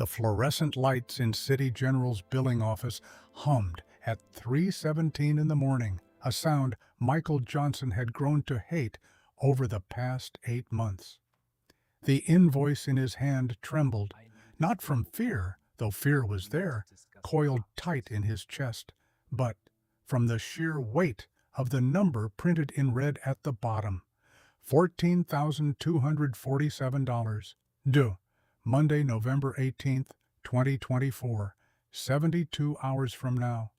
The fluorescent lights in City General's billing office hummed at 3:17 in the morning, a sound Michael Johnson had grown to hate over the past 8 months. The invoice in his hand trembled, not from fear, though fear was there, coiled tight in his chest, but from the sheer weight of the number printed in red at the bottom. $14,247. Due. Monday, November 18th, 2024, 72 hours from now.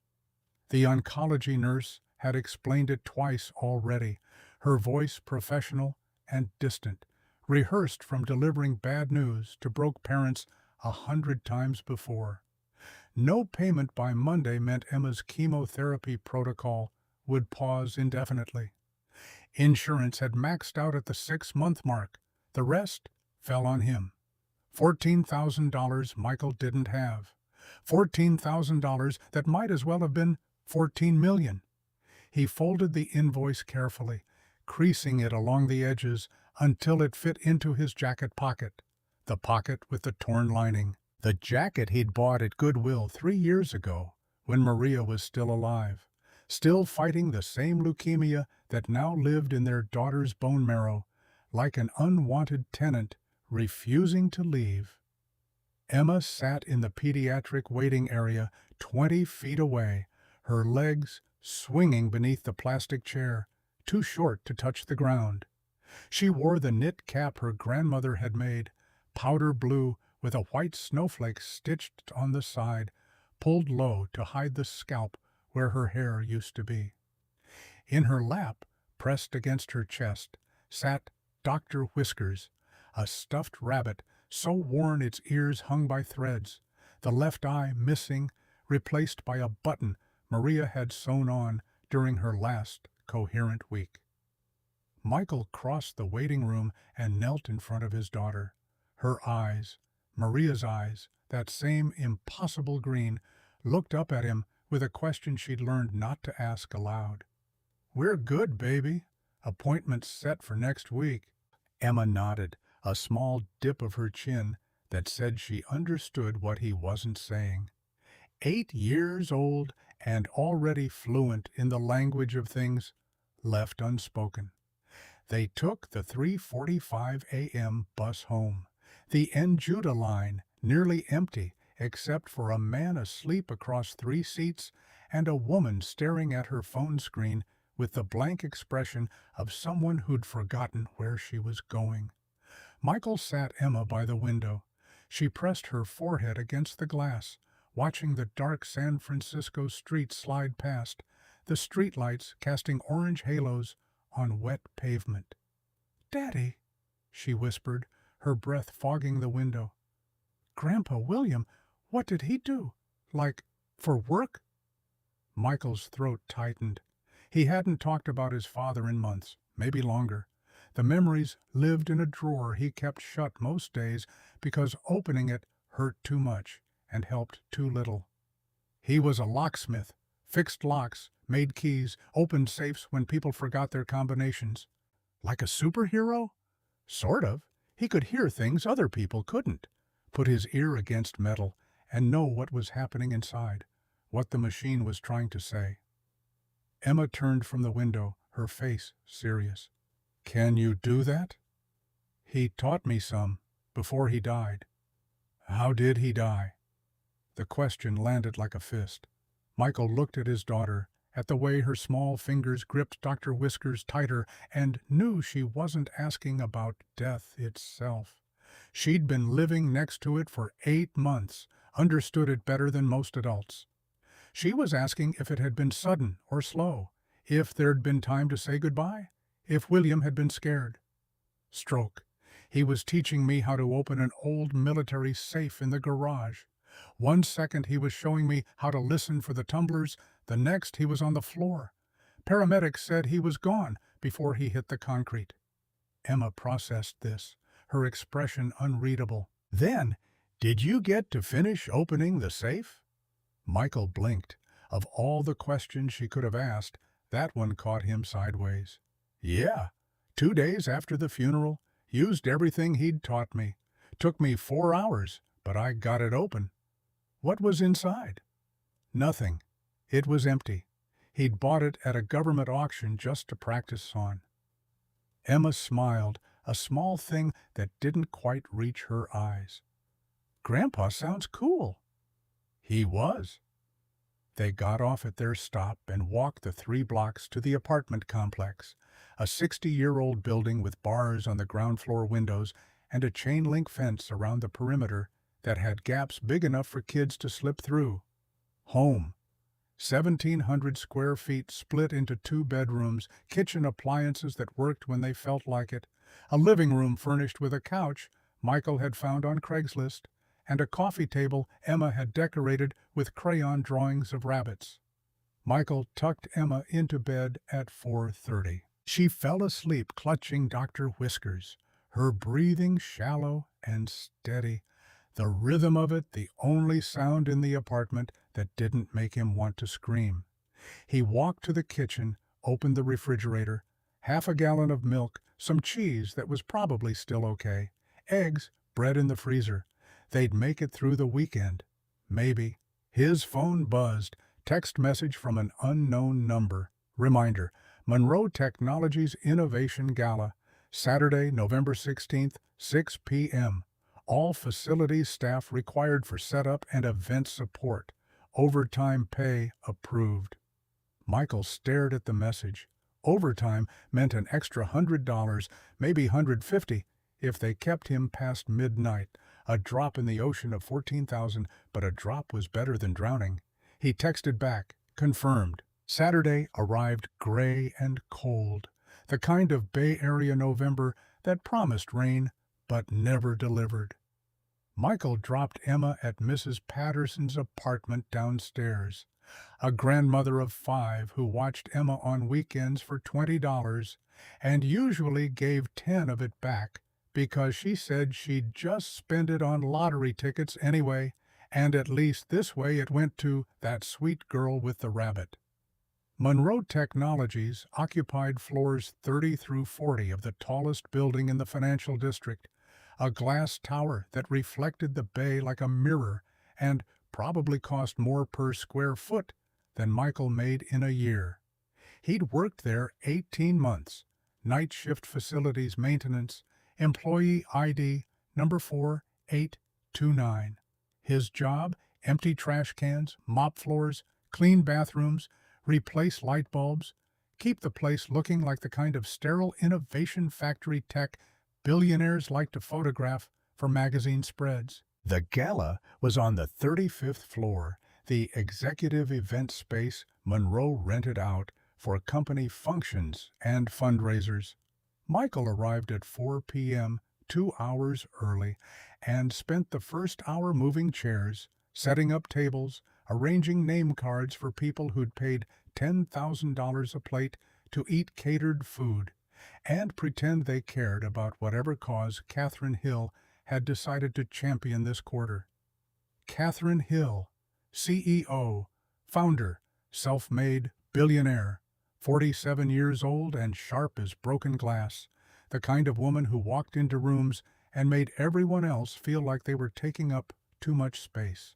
The oncology nurse had explained it twice already, her voice professional and distant, rehearsed from delivering bad news to broke parents 100 times before. No payment by Monday meant Emma's chemotherapy protocol would pause indefinitely. Insurance had maxed out at the 6-month mark. The rest fell on him. $14,000 Michael didn't have. $14,000 that might as well have been $14 million. He folded the invoice carefully, creasing it along the edges until it fit into his jacket pocket, the pocket with the torn lining. The jacket he'd bought at Goodwill 3 years ago, when Maria was still alive, still fighting the same leukemia that now lived in their daughter's bone marrow, like an unwanted tenant refusing to leave. Emma sat in the pediatric waiting area 20 feet away, her legs swinging beneath the plastic chair, too short to touch the ground. She wore the knit cap her grandmother had made, powder blue with a white snowflake stitched on the side, pulled low to hide the scalp where her hair used to be. In her lap, pressed against her chest, sat Dr. Whiskers, a stuffed rabbit so worn its ears hung by threads, the left eye missing, replaced by a button Maria had sewn on during her last coherent week. Michael crossed the waiting room and knelt in front of his daughter. Her eyes, Maria's eyes, that same impossible green, looked up at him with a question she'd learned not to ask aloud. "We're good, baby. Appointment's set for next week." Emma nodded, a small dip of her chin that said she understood what he wasn't saying. 8 years old and already fluent in the language of things left unspoken. They took the 3:45 a.m. bus home, the Enjuta line nearly empty except for a man asleep across 3 seats and a woman staring at her phone screen with the blank expression of someone who'd forgotten where she was going. Michael sat Emma by the window. She pressed her forehead against the glass, watching the dark San Francisco streets slide past, the streetlights casting orange halos on wet pavement. "Daddy," she whispered, her breath fogging the window. "Grandpa William, what did he do? Like, for work?" Michael's throat tightened. He hadn't talked about his father in months, maybe longer. The memories lived in a drawer he kept shut most days because opening it hurt too much and helped too little. He was a locksmith, fixed locks, made keys, opened safes when people forgot their combinations. Like a superhero? Sort of. He could hear things other people couldn't, put his ear against metal, and know what was happening inside, what the machine was trying to say. Emma turned from the window, her face serious. "Can you do that?" "He taught me some, before he died." "How did he die?" The question landed like a fist. Michael looked at his daughter, at the way her small fingers gripped Dr. Whiskers tighter, and knew she wasn't asking about death itself. She'd been living next to it for 8 months, understood it better than most adults. She was asking if it had been sudden or slow, if there'd been time to say goodbye, if William had been scared. Stroke. He was teaching me how to open an old military safe in the garage. 1 second he was showing me how to listen for the tumblers, the next he was on the floor. Paramedics said he was gone before he hit the concrete. Emma processed this, her expression unreadable. "Then, did you get to finish opening the safe?" Michael blinked. Of all the questions she could have asked, that one caught him sideways. "Yeah. 2 days after the funeral. Used everything he'd taught me. Took me 4 hours, but I got it open. What was inside? Nothing. It was empty. He'd bought it at a government auction just to practice on. Emma smiled, a small thing that didn't quite reach her eyes. Grandpa sounds cool. He was. They got off at their stop and walked the 3 blocks to the apartment complex, a 60-year-old building with bars on the ground floor windows and a chain-link fence around the perimeter that had gaps big enough for kids to slip through. Home. 1,700 square feet split into 2 bedrooms, kitchen appliances that worked when they felt like it, a living room furnished with a couch Michael had found on Craigslist, and a coffee table Emma had decorated with crayon drawings of rabbits. Michael tucked Emma into bed at 4:30. She fell asleep clutching Dr. Whiskers, her breathing shallow and steady, the rhythm of it the only sound in the apartment that didn't make him want to scream. He walked to the kitchen, opened the refrigerator, half a gallon of milk, some cheese that was probably still okay, eggs, bread in the freezer. They'd make it through the weekend. Maybe. His phone buzzed. Text message from an unknown number. Reminder, Monroe Technologies Innovation Gala, Saturday, November 16th, 6 p.m. All facilities staff required for setup and event support. Overtime pay approved. Michael stared at the message. Overtime meant an extra $100, maybe $150, if they kept him past midnight. A drop in the ocean of 14,000, but a drop was better than drowning. He texted back, confirmed. Saturday arrived gray and cold, the kind of Bay Area November that promised rain, but never delivered. Michael dropped Emma at Mrs. Patterson's apartment downstairs, a grandmother of 5 who watched Emma on weekends for $20 and usually gave 10 of it back, because she said she'd just spend it on lottery tickets anyway, and at least this way it went to that sweet girl with the rabbit. Monroe Technologies occupied floors 30 through 40 of the tallest building in the financial district, a glass tower that reflected the bay like a mirror and probably cost more per square foot than Michael made in a year. He'd worked there 18 months, night shift facilities maintenance, Employee ID number 4829. His job, empty trash cans, mop floors, clean bathrooms, replace light bulbs, keep the place looking like the kind of sterile innovation factory tech billionaires like to photograph for magazine spreads. The gala was on the 35th floor, the executive event space Monroe rented out for company functions and fundraisers. Michael arrived at 4 p.m., 2 hours early, and spent the first hour moving chairs, setting up tables, arranging name cards for people who'd paid $10,000 a plate to eat catered food, and pretend they cared about whatever cause Catherine Hill had decided to champion this quarter. Catherine Hill, CEO, founder, self-made billionaire, 47 years old and sharp as broken glass, the kind of woman who walked into rooms and made everyone else feel like they were taking up too much space.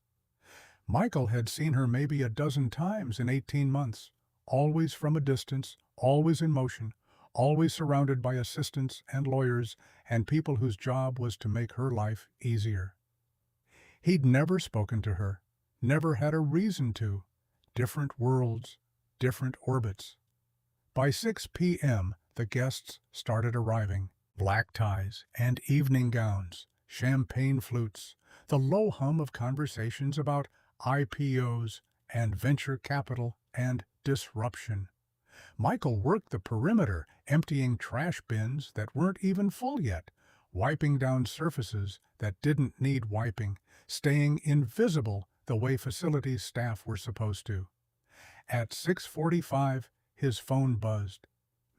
Michael had seen her maybe a dozen times in 18 months, always from a distance, always in motion, always surrounded by assistants and lawyers and people whose job was to make her life easier. He'd never spoken to her, never had a reason to. Different worlds, different orbits. By 6 p.m., the guests started arriving. Black ties and evening gowns, champagne flutes, the low hum of conversations about IPOs and venture capital and disruption. Michael worked the perimeter, emptying trash bins that weren't even full yet, wiping down surfaces that didn't need wiping, staying invisible the way facilities staff were supposed to. At 6:45, his phone buzzed.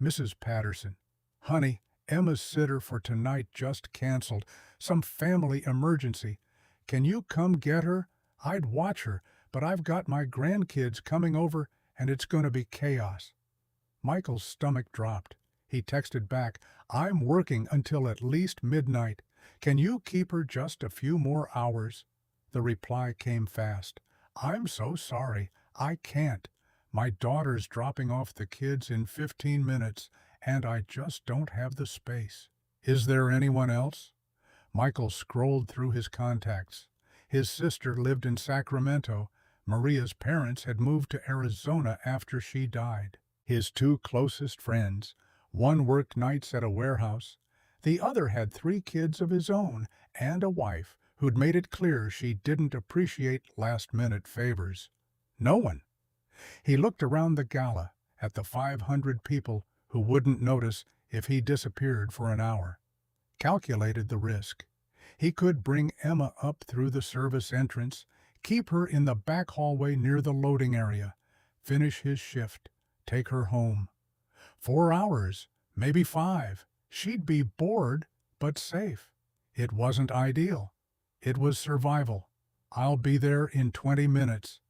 Mrs. Patterson. Honey, Emma's sitter for tonight just canceled. Some family emergency. Can you come get her? I'd watch her, but I've got my grandkids coming over and it's going to be chaos. Michael's stomach dropped. He texted back, I'm working until at least midnight. Can you keep her just a few more hours? The reply came fast. I'm so sorry. I can't. My daughter's dropping off the kids in 15 minutes, and I just don't have the space. Is there anyone else? Michael scrolled through his contacts. His sister lived in Sacramento. Maria's parents had moved to Arizona after she died. His two closest friends, one worked nights at a warehouse, the other had 3 kids of his own and a wife who'd made it clear she didn't appreciate last-minute favors. No one. He looked around the gala at the 500 people who wouldn't notice if he disappeared for an hour. Calculated the risk. He could bring Emma up through the service entrance, keep her in the back hallway near the loading area, finish his shift, take her home. 4 hours, maybe 5. She'd be bored, but safe. It wasn't ideal. It was survival. I'll be there in 20 minutes.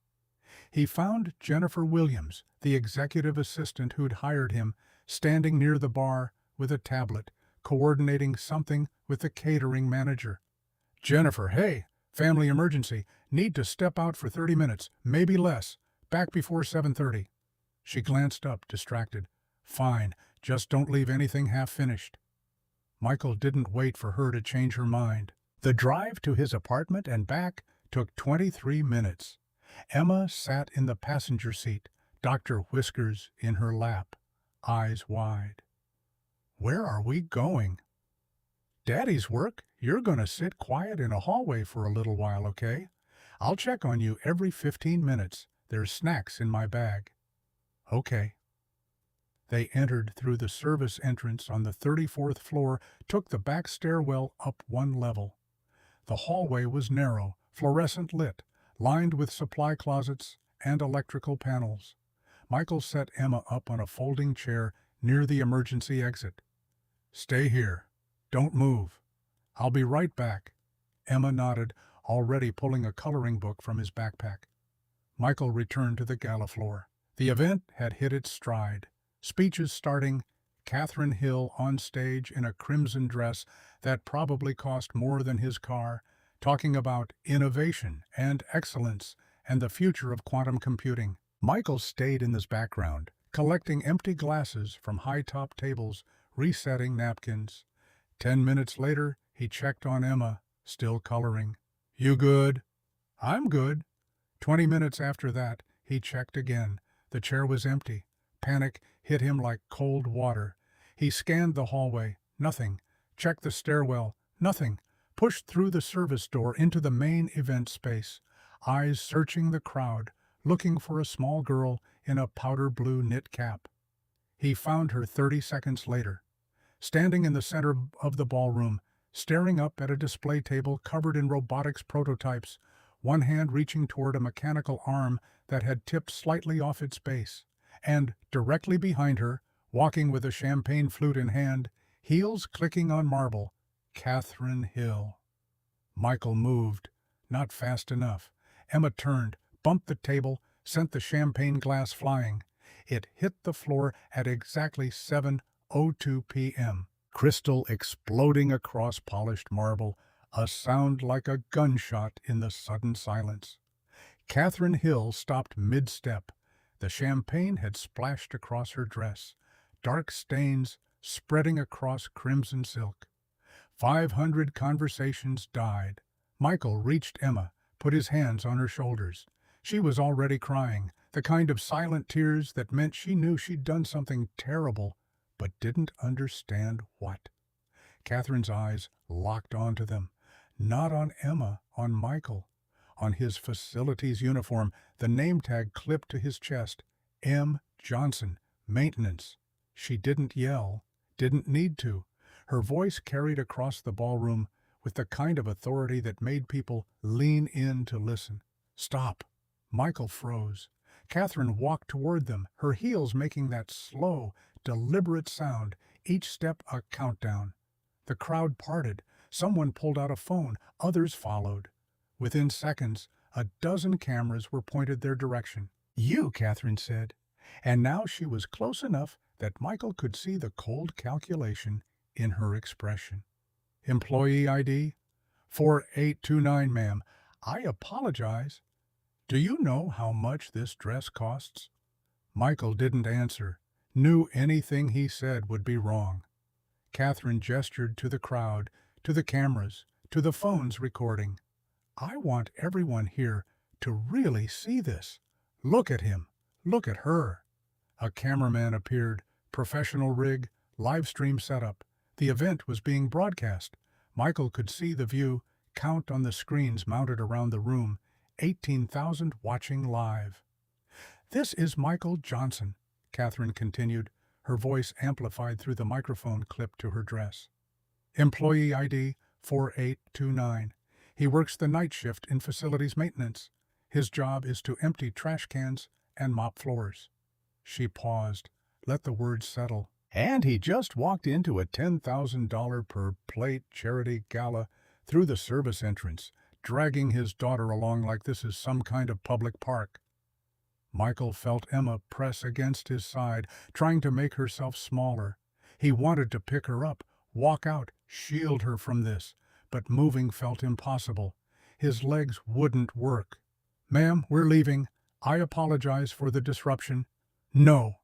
He found Jennifer Williams, the executive assistant who'd hired him, standing near the bar with a tablet, coordinating something with the catering manager. Jennifer, hey, family emergency. Need to step out for 30 minutes, maybe less. Back before 7:30. She glanced up, distracted. Fine, just don't leave anything half-finished. Michael didn't wait for her to change her mind. The drive to his apartment and back took 23 minutes. Emma sat in the passenger seat, Dr. Whiskers in her lap, eyes wide. Where are we going? Daddy's work. You're going to sit quiet in a hallway for a little while, okay? I'll check on you every 15 minutes. There's snacks in my bag. Okay. They entered through the service entrance on the 34th floor, took the back stairwell up 1 level. The hallway was narrow, fluorescent lit, lined with supply closets and electrical panels. Michael set Emma up on a folding chair near the emergency exit. Stay here. Don't move. I'll be right back. Emma nodded, already pulling a coloring book from his backpack. Michael returned to the gala floor. The event had hit its stride. Speeches starting, Catherine Hill on stage in a crimson dress that probably cost more than his car, talking about innovation and excellence and the future of quantum computing. Michael stayed in this background, collecting empty glasses from high-top tables, resetting napkins. 10 minutes later, he checked on Emma, still coloring. You good? I'm good. 20 minutes after that, he checked again. The chair was empty. Panic hit him like cold water. He scanned the hallway. Nothing. Checked the stairwell. Nothing. Pushed through the service door into the main event space, eyes searching the crowd, looking for a small girl in a powder blue knit cap. He found her 30 seconds later, standing in the center of the ballroom, staring up at a display table covered in robotics prototypes, one hand reaching toward a mechanical arm that had tipped slightly off its base, and directly behind her, walking with a champagne flute in hand, heels clicking on marble, Catherine Hill. Michael moved, not fast enough. Emma turned, bumped the table, sent the champagne glass flying. It hit the floor at exactly 7:02 p.m. Crystal exploding across polished marble, a sound like a gunshot in the sudden silence. Catherine Hill stopped mid-step. The champagne had splashed across her dress, dark stains spreading across crimson silk. 500 conversations died. Michael reached Emma, put his hands on her shoulders. She was already crying, the kind of silent tears that meant she knew she'd done something terrible, but didn't understand what. Catherine's eyes locked onto them, not on Emma, on Michael. On his facilities uniform, the name tag clipped to his chest, M. Johnson, Maintenance. She didn't yell, didn't need to. Her voice carried across the ballroom with the kind of authority that made people lean in to listen. Stop. Michael froze. Catherine walked toward them, her heels making that slow, deliberate sound, each step a countdown. The crowd parted. Someone pulled out a phone. Others followed. Within seconds, a dozen cameras were pointed their direction. You, Catherine said. And now she was close enough that Michael could see the cold calculation in her expression. Employee ID? 4829, ma'am. I apologize. Do you know how much this dress costs? Michael didn't answer, knew anything he said would be wrong. Catherine gestured to the crowd, to the cameras, to the phones recording. I want everyone here to really see this. Look at him. Look at her. A cameraman appeared, professional rig, live stream setup. The event was being broadcast. Michael could see the view, count on the screens mounted around the room, 18,000 watching live. This is Michael Johnson, Catherine continued, her voice amplified through the microphone clipped to her dress. Employee ID 4829. He works the night shift in facilities maintenance. His job is to empty trash cans and mop floors. She paused, let the words settle. And he just walked into a $10,000 per plate charity gala through the service entrance, dragging his daughter along like this is some kind of public park. Michael felt Emma press against his side, trying to make herself smaller. He wanted to pick her up, walk out, shield her from this, but moving felt impossible. His legs wouldn't work. Ma'am, we're leaving. I apologize for the disruption. No.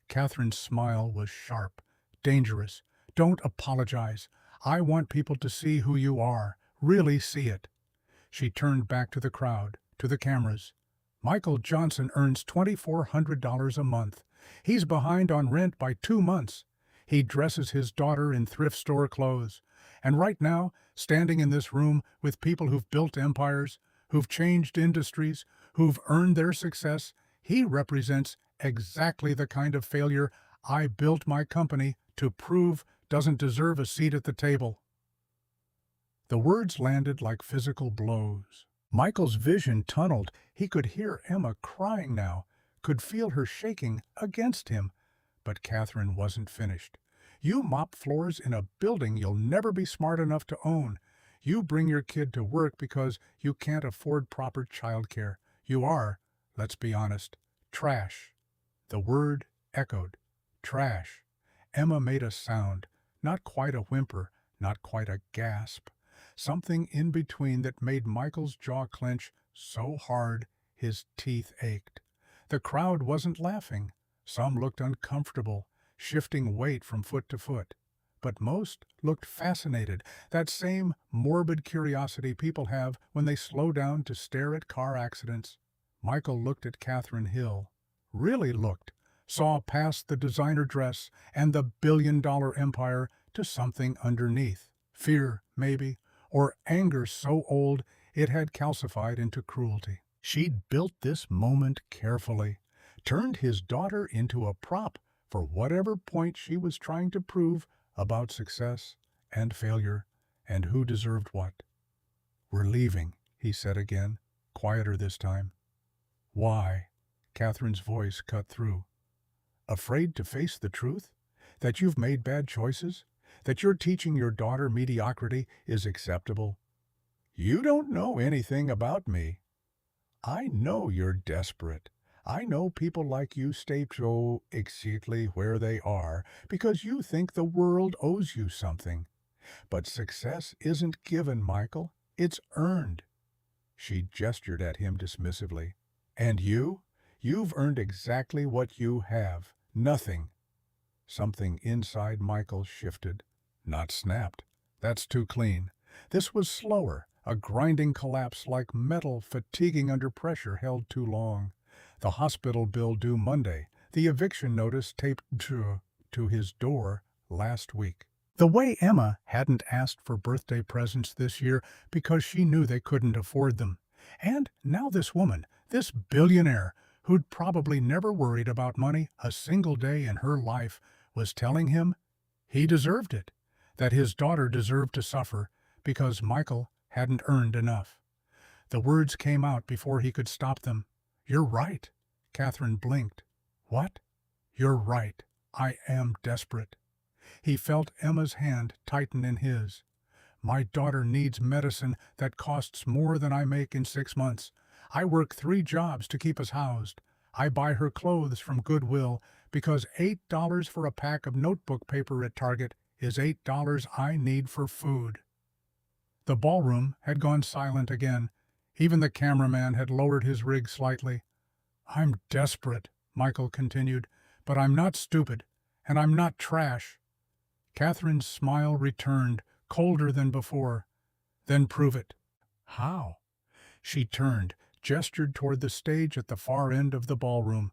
Catherine's smile was sharp, dangerous. Don't apologize. I want people to see who you are, really see it. She turned back to the crowd, to the cameras. Michael Johnson earns $2,400 a month. He's behind on rent by 2 months. He dresses his daughter in thrift store clothes. And right now, standing in this room with people who've built empires, who've changed industries, who've earned their success, he represents exactly the kind of failure I built my company to prove doesn't deserve a seat at the table. The words landed like physical blows. Michael's vision tunneled. He could hear Emma crying now, could feel her shaking against him. But Catherine wasn't finished. You mop floors in a building you'll never be smart enough to own. You bring your kid to work because you can't afford proper childcare. You are, let's be honest, trash. The word echoed. Trash. Emma made a sound, not quite a whimper, not quite a gasp. Something in between that made Michael's jaw clench so hard his teeth ached. The crowd wasn't laughing. Some looked uncomfortable, shifting weight from foot to foot. But most looked fascinated, that same morbid curiosity people have when they slow down to stare at car accidents. Michael looked at Catherine Hill, really looked, saw past the designer dress and the billion-dollar empire to something underneath. Fear, maybe, or anger so old it had calcified into cruelty. She'd built this moment carefully, turned his daughter into a prop for whatever point she was trying to prove about success and failure and who deserved what. We're leaving, he said again, quieter this time. Why? Catherine's voice cut through. Afraid to face the truth? That you've made bad choices? That you're teaching your daughter mediocrity is acceptable? You don't know anything about me. I know you're desperate. I know people like you stay so exactly where they are because you think the world owes you something. But success isn't given, Michael. It's earned. She gestured at him dismissively. And you? You've earned exactly what you have. Nothing. Something inside Michael shifted. Not snapped. That's too clean. This was slower, a grinding collapse like metal fatiguing under pressure held too long. The hospital bill due Monday, the eviction notice taped to his door last week. The way Emma hadn't asked for birthday presents this year because she knew they couldn't afford them. And now this woman, this billionaire, who'd probably never worried about money a single day in her life, was telling him he deserved it, that his daughter deserved to suffer because Michael hadn't earned enough. The words came out before he could stop them. You're right. Catherine blinked. What? You're right. I am desperate. He felt Emma's hand tighten in his. My daughter needs medicine that costs more than I make in 6 months. I work 3 jobs to keep us housed. I buy her clothes from Goodwill because $8 for a pack of notebook paper at Target is $8 I need for food." The ballroom had gone silent again. Even the cameraman had lowered his rig slightly. "I'm desperate," Michael continued, "but I'm not stupid, and I'm not trash." Catherine's smile returned, colder than before. "Then prove it." "How?" She turned, gestured toward the stage at the far end of the ballroom.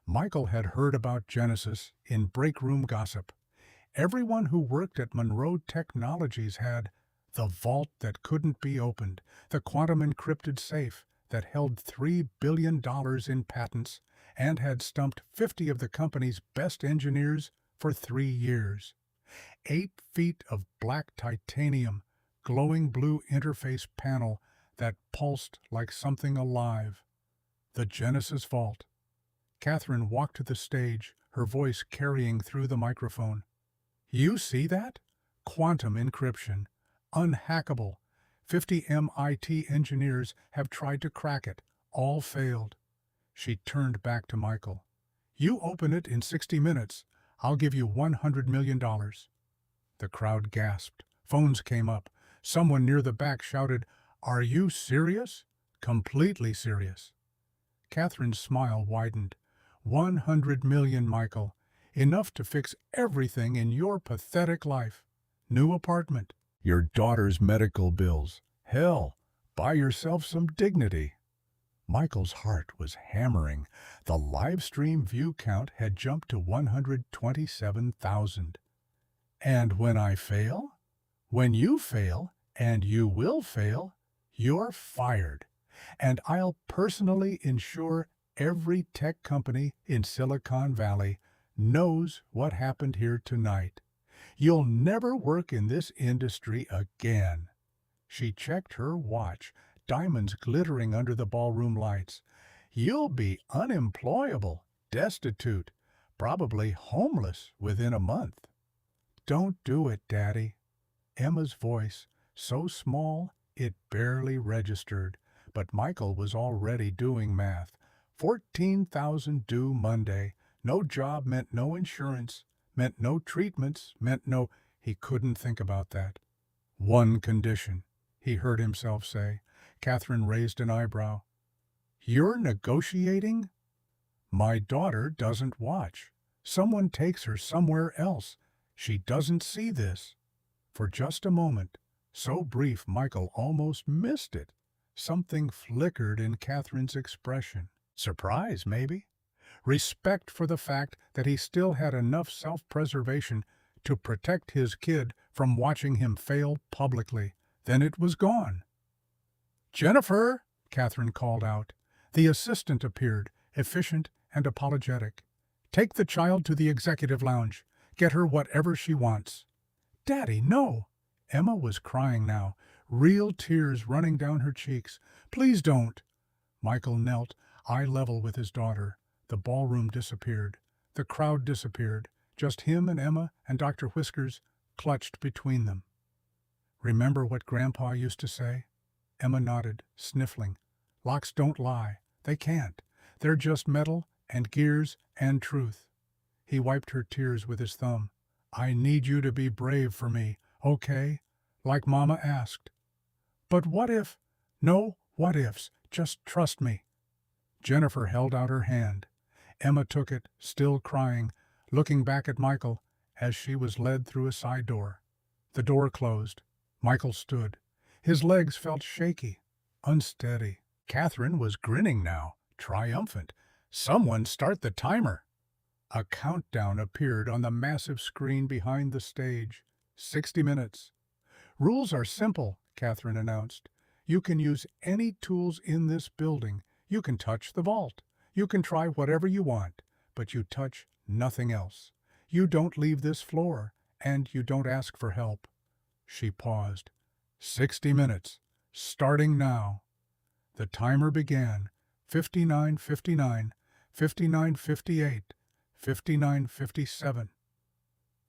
Michael had heard about Genesis in break-room gossip. Everyone who worked at Monroe Technologies had the vault that couldn't be opened, the quantum-encrypted safe that held $3 billion in patents, and had stumped 50 of the company's best engineers for 3 years. 8 feet of black titanium, glowing blue interface panel that pulsed like something alive. The Genesis Vault. Catherine walked to the stage, her voice carrying through the microphone. "You see that? Quantum encryption. Unhackable. 50 MIT engineers have tried to crack it. All failed." She turned back to Michael. "You open it in 60 minutes. I'll give you $100 million. The crowd gasped. Phones came up. Someone near the back shouted, "Are you serious?" "Completely serious." Catherine's smile widened. $100 million, Michael. Enough to fix everything in your pathetic life. New apartment. Your daughter's medical bills. Hell, buy yourself some dignity. Michael's heart was hammering. The live stream view count had jumped to 127,000. "And when I fail?" "When you fail, and you will fail, you're fired. And I'll personally ensure every tech company in Silicon Valley knows what happened here tonight. You'll never work in this industry again." She checked her watch, diamonds glittering under the ballroom lights. "You'll be unemployable, destitute, probably homeless within a month." "Don't do it, Daddy." Emma's voice, so small it barely registered, but Michael was already doing math. 14,000 due Monday. No job meant no insurance, meant no treatments, meant no... He couldn't think about that. "One condition," he heard himself say. Catherine raised an eyebrow. "You're negotiating?" "My daughter doesn't watch. Someone takes her somewhere else. She doesn't see this." For just a moment, so brief Michael almost missed it, something flickered in Catherine's expression. Surprise, maybe? Respect for the fact that he still had enough self-preservation to protect his kid from watching him fail publicly. Then it was gone. "Jennifer!" Catherine called out. The assistant appeared, efficient and apologetic. "Take the child to the executive lounge. Get her whatever she wants." "Daddy, no!" Emma was crying now, real tears running down her cheeks. "Please don't." Michael knelt, eye level with his daughter. The ballroom disappeared. The crowd disappeared. Just him and Emma and Dr. Whiskers clutched between them. "Remember what Grandpa used to say?" Emma nodded, sniffling. "Locks don't lie. They can't. They're just metal and gears and truth." He wiped her tears with his thumb. "I need you to be brave for me, okay? Like Mama asked." "But what if—" "No what ifs. Just trust me." Jennifer held out her hand. Emma took it, still crying, looking back at Michael as she was led through a side door. The door closed. Michael stood. His legs felt shaky, unsteady. Catherine was grinning now, triumphant. "Someone start the timer." A countdown appeared on the massive screen behind the stage. 60 minutes. "Rules are simple," Catherine announced. "You can use any tools in this building. You can touch the vault. You can try whatever you want, but you touch nothing else. You don't leave this floor, and you don't ask for help." She paused. 60 minutes. Starting now. The timer began. 59:59, 59:58, 59:57.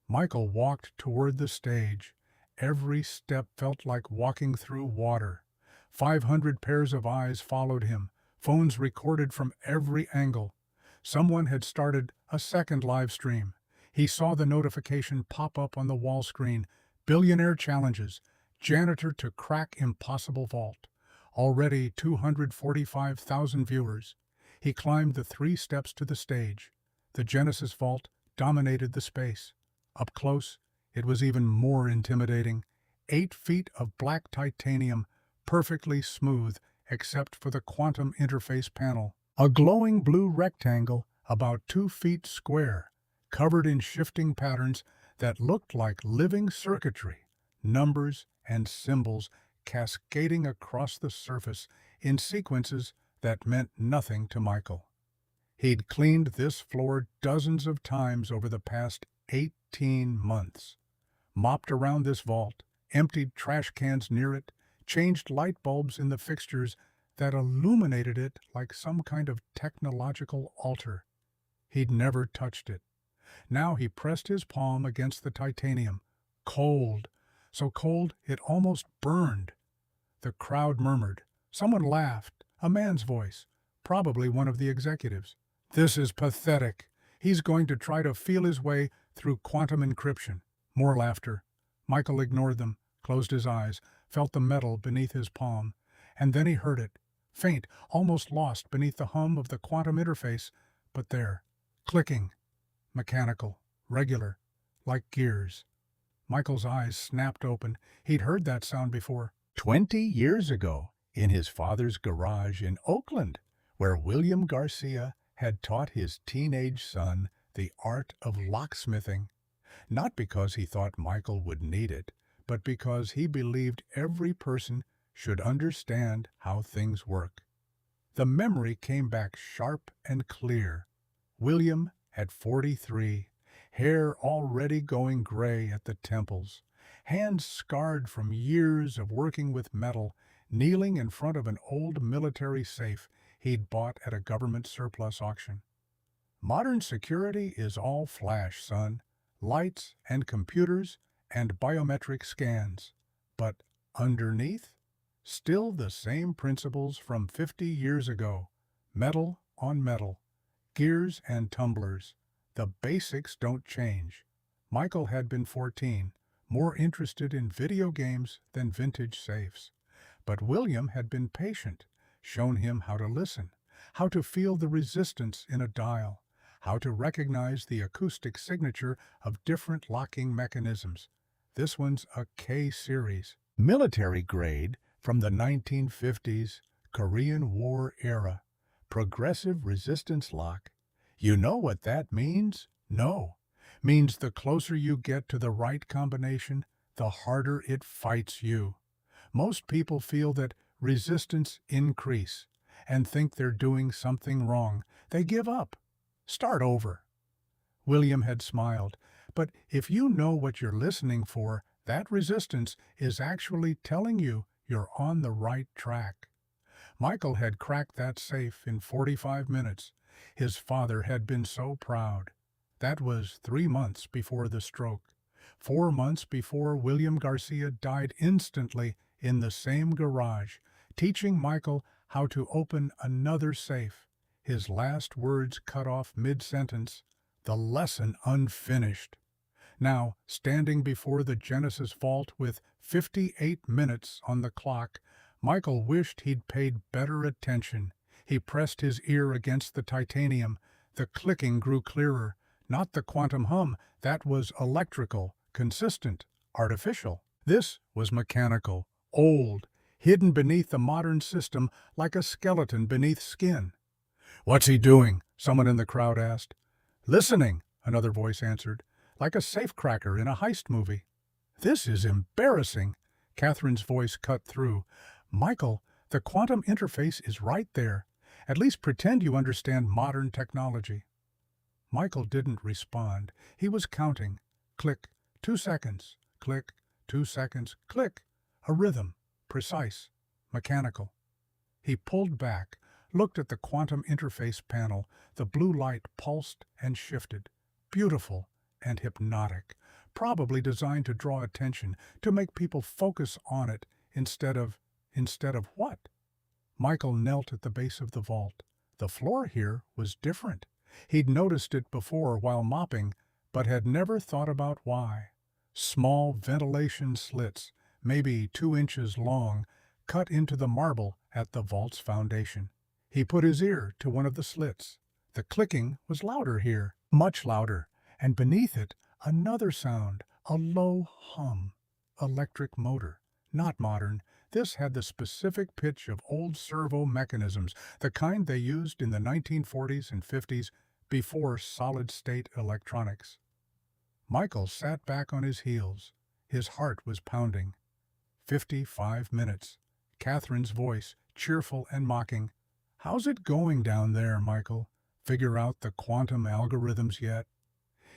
Michael walked toward the stage. Every step felt like walking through water. 500 pairs of eyes followed him, phones recorded from every angle. Someone had started a second live stream. He saw the notification pop up on the wall screen. Billionaire challenges. Janitor to crack impossible vault. Already 245,000 viewers. He climbed the 3 steps to the stage. The Genesis vault dominated the space. Up close, it was even more intimidating. 8 feet of black titanium, perfectly smooth except for the quantum interface panel. A glowing blue rectangle about 2 feet square, covered in shifting patterns that looked like living circuitry, numbers and symbols cascading across the surface in sequences that meant nothing to Michael. He'd cleaned this floor dozens of times over the past 18 months, mopped around this vault, emptied trash cans near it, changed light bulbs in the fixtures that illuminated it like some kind of technological altar. He'd never touched it. Now he pressed his palm against the titanium. Cold, so cold it almost burned. The crowd murmured. Someone laughed, a man's voice, probably one of the executives. This is pathetic. He's going to try to feel his way through quantum encryption. More laughter. Michael ignored them, closed his eyes, felt the metal beneath his palm, and then he heard it, faint, almost lost beneath the hum of the quantum interface, but there, clicking, mechanical, regular, like gears. Michael's eyes snapped open. He'd heard that sound before. 20 years ago, in his father's garage in Oakland, where William Garcia had taught his teenage son the art of locksmithing. Not because he thought Michael would need it, but because he believed every person should understand how things work. The memory came back sharp and clear. William, at 43, hair already going gray at the temples, hands scarred from years of working with metal, kneeling in front of an old military safe he'd bought at a government surplus auction. Modern security is all flash, son. Lights and computers and biometric scans. But underneath, still the same principles from 50 years ago. Metal on metal, gears and tumblers. The basics don't change. Michael had been 14, more interested in video games than vintage safes. But William had been patient, shown him how to listen, how to feel the resistance in a dial, how to recognize the acoustic signature of different locking mechanisms. This one's a K series, military grade from the 1950s, Korean War era, progressive resistance lock. You know what that means? No. Means the closer you get to the right combination, the harder it fights you. Most people feel that resistance increase and think they're doing something wrong. They give up. Start over. William had smiled. But if you know what you're listening for, that resistance is actually telling you you're on the right track. Michael had cracked that safe in 45 minutes. His father had been so proud. That was 3 months before the stroke. 4 months before William Garcia died instantly in the same garage, teaching Michael how to open another safe. His last words cut off mid-sentence, the lesson unfinished. Now, standing before the Genesis vault with 58 minutes on the clock, Michael wished he'd paid better attention. He pressed his ear against the titanium. The clicking grew clearer. Not the quantum hum, that was electrical, consistent, artificial. This was mechanical, old, hidden beneath the modern system like a skeleton beneath skin. "What's he doing?" someone in the crowd asked. "Listening," another voice answered, like a safecracker in a heist movie. "This is embarrassing," Catherine's voice cut through. "Michael, the quantum interface is right there. At least pretend you understand modern technology." Michael didn't respond. He was counting. Click, 2 seconds. Click, 2 seconds. Click. A rhythm. Precise. Mechanical. He pulled back, looked at the quantum interface panel. The blue light pulsed and shifted. Beautiful and hypnotic. Probably designed to draw attention, to make people focus on it instead of what? Michael knelt at the base of the vault. The floor here was different. He'd noticed it before while mopping, but had never thought about why. Small ventilation slits, maybe 2 inches long, cut into the marble at the vault's foundation. He put his ear to one of the slits. The clicking was louder here, much louder, and beneath it another sound, a low hum. Electric motor. Not modern. This had the specific pitch of old servo mechanisms, the kind they used in the 1940s and 50s before solid-state electronics. Michael sat back on his heels. His heart was pounding. 55 minutes. Catherine's voice, cheerful and mocking. "How's it going down there, Michael? Figure out the quantum algorithms yet?"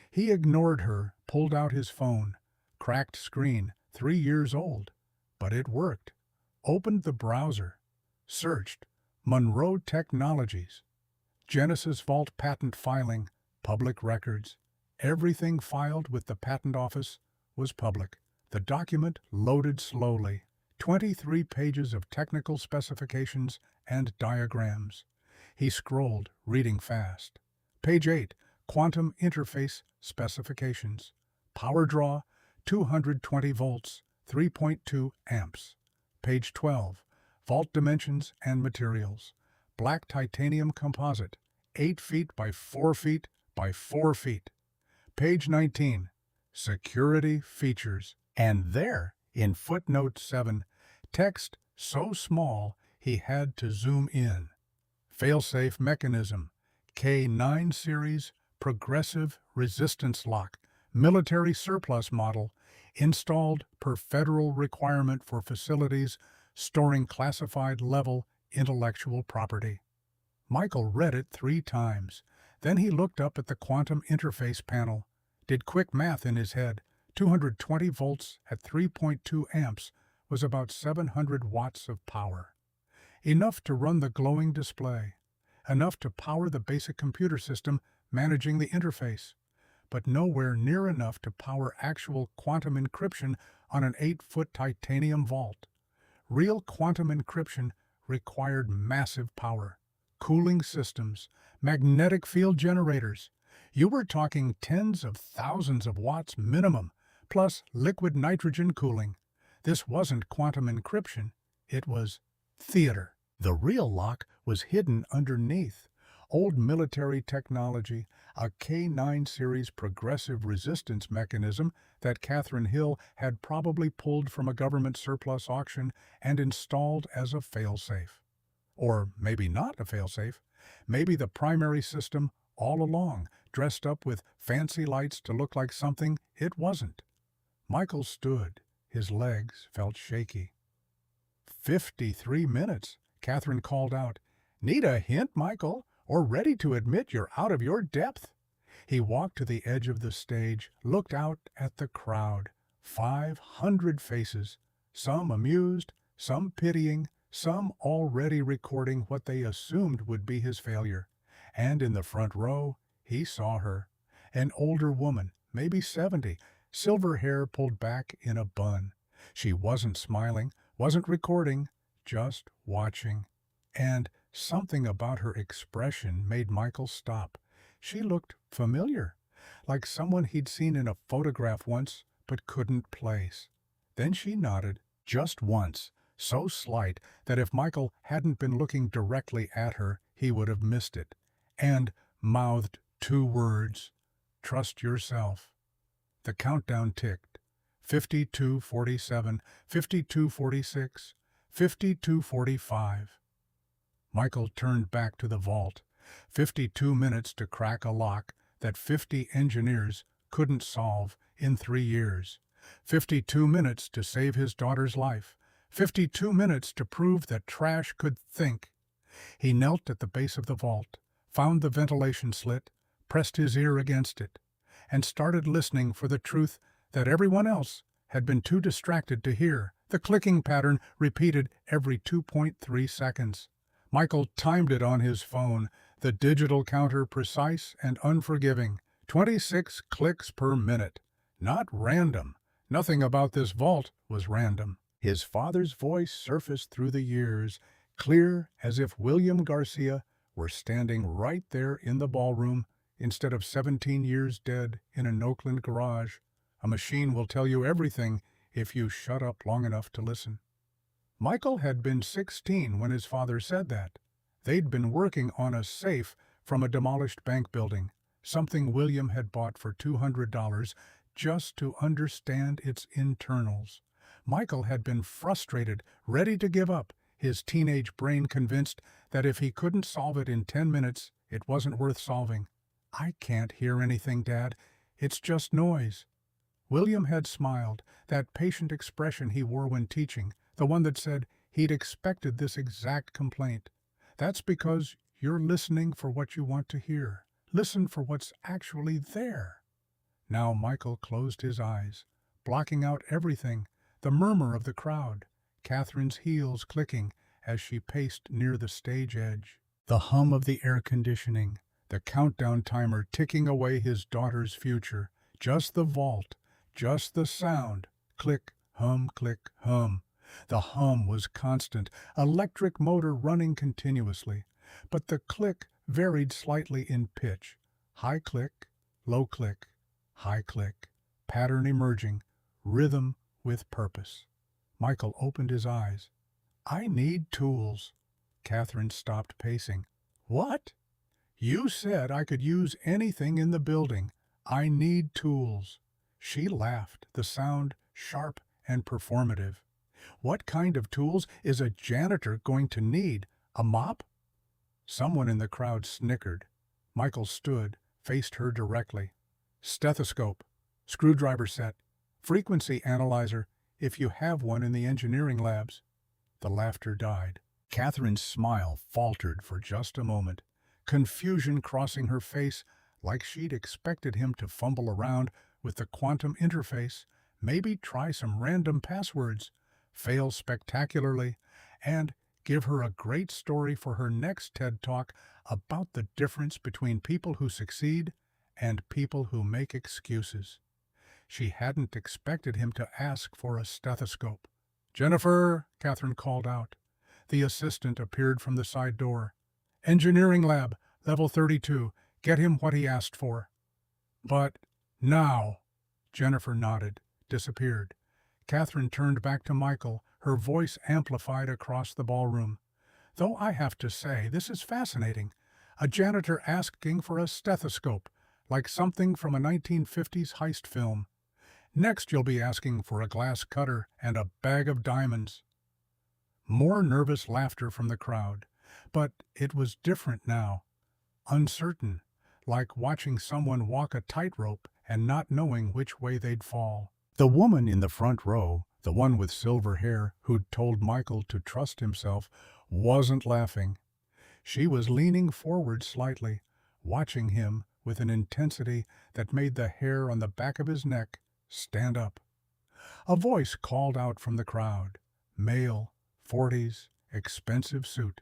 He ignored her, pulled out his phone. Cracked screen, 3 years old. But it worked. Opened the browser. Searched. Monroe Technologies. Genesis Vault patent filing. Public records. Everything filed with the patent office was public. The document loaded slowly. 23 pages of technical specifications and diagrams. He scrolled, reading fast. Page 8, Quantum Interface Specifications. Power draw, 220 volts, 3.2 amps. Page 12, Vault Dimensions and Materials. Black titanium composite, 8 feet by 4 feet by 4 feet. Page 19, Security Features. And there, in footnote 7, text so small he had to zoom in. Failsafe mechanism, K9 series, progressive resistance lock, military surplus model, installed per federal requirement for facilities storing classified level intellectual property. Michael read it 3 times. Then he looked up at the quantum interface panel, did quick math in his head. 220 volts at 3.2 amps was about 700 watts of power. Enough to run the glowing display. Enough to power the basic computer system managing the interface. But nowhere near enough to power actual quantum encryption on an 8-foot titanium vault. Real quantum encryption required massive power. Cooling systems, magnetic field generators. You were talking tens of thousands of watts minimum, plus liquid nitrogen cooling. This wasn't quantum encryption, it was theater. The real lock was hidden underneath. Old military technology, a K9 series progressive resistance mechanism that Catherine Hill had probably pulled from a government surplus auction and installed as a failsafe. Or maybe not a failsafe. Maybe the primary system all along, dressed up with fancy lights to look like something it wasn't. Michael stood. His legs felt shaky. 53 minutes, Catherine called out. "Need a hint, Michael, or ready to admit you're out of your depth?" He walked to the edge of the stage, looked out at the crowd. 500 faces, some amused, some pitying, some already recording what they assumed would be his failure. And in the front row, he saw her. An older woman, maybe 70, silver hair pulled back in a bun. She wasn't smiling, wasn't recording, just watching. And something about her expression made Michael stop. She looked familiar, like someone he'd seen in a photograph once but couldn't place. Then she nodded, just once, so slight that if Michael hadn't been looking directly at her, he would have missed it, and mouthed 2 words, "Trust yourself." The countdown ticked. 52:47, 52:46, 52:45. Michael turned back to the vault. 52 minutes to crack a lock that 50 engineers couldn't solve in 3 years. 52 minutes to save his daughter's life. 52 minutes to prove that trash could think. He knelt at the base of the vault, found the ventilation slit, pressed his ear against it, and started listening for the truth that everyone else had been too distracted to hear. The clicking pattern repeated every 2.3 seconds. Michael timed it on his phone, the digital counter precise and unforgiving, 26 clicks per minute. Not random. Nothing about this vault was random. His father's voice surfaced through the years, clear as if William Garcia were standing right there in the ballroom instead of 17 years dead in an Oakland garage. A machine will tell you everything if you shut up long enough to listen. Michael had been 16 when his father said that. They'd been working on a safe from a demolished bank building, something William had bought for $200 just to understand its internals. Michael had been frustrated, ready to give up, his teenage brain convinced that if he couldn't solve it in 10 minutes, it wasn't worth solving. "I can't hear anything, Dad. It's just noise." William had smiled, that patient expression he wore when teaching, the one that said he'd expected this exact complaint. "That's because you're listening for what you want to hear. Listen for what's actually there." Now Michael closed his eyes, blocking out everything, the murmur of the crowd, Catherine's heels clicking as she paced near the stage edge, the hum of the air conditioning, the countdown timer ticking away his daughter's future, just the vault, just the sound, click, hum, click, hum. The hum was constant, electric motor running continuously, but the click varied slightly in pitch, high click, low click, high click, pattern emerging, rhythm with purpose. Michael opened his eyes. "I need tools." Catherine stopped pacing. "What?" "You said I could use anything in the building. I need tools." She laughed, the sound sharp and performative. "What kind of tools is a janitor going to need? A mop?" Someone in the crowd snickered. Michael stood, faced her directly. "Stethoscope, screwdriver set, frequency analyzer, if you have one in the engineering labs." The laughter died. Catherine's smile faltered for just a moment, confusion crossing her face, like she'd expected him to fumble around with the quantum interface, maybe try some random passwords, fail spectacularly, and give her a great story for her next TED Talk about the difference between people who succeed and people who make excuses. She hadn't expected him to ask for a stethoscope. "Jennifer," Catherine called out. The assistant appeared from the side door. "Engineering lab, level 32. Get him what he asked for." "But now," Jennifer nodded, disappeared. Catherine turned back to Michael, her voice amplified across the ballroom. "Though I have to say, this is fascinating. A janitor asking for a stethoscope, like something from a 1950s heist film. Next you'll be asking for a glass cutter and a bag of diamonds." More nervous laughter from the crowd, but it was different now. Uncertain, like watching someone walk a tightrope and not knowing which way they'd fall. The woman in the front row, the one with silver hair who'd told Michael to trust himself, wasn't laughing. She was leaning forward slightly, watching him with an intensity that made the hair on the back of his neck stand up. A voice called out from the crowd, male, 40s, expensive suit.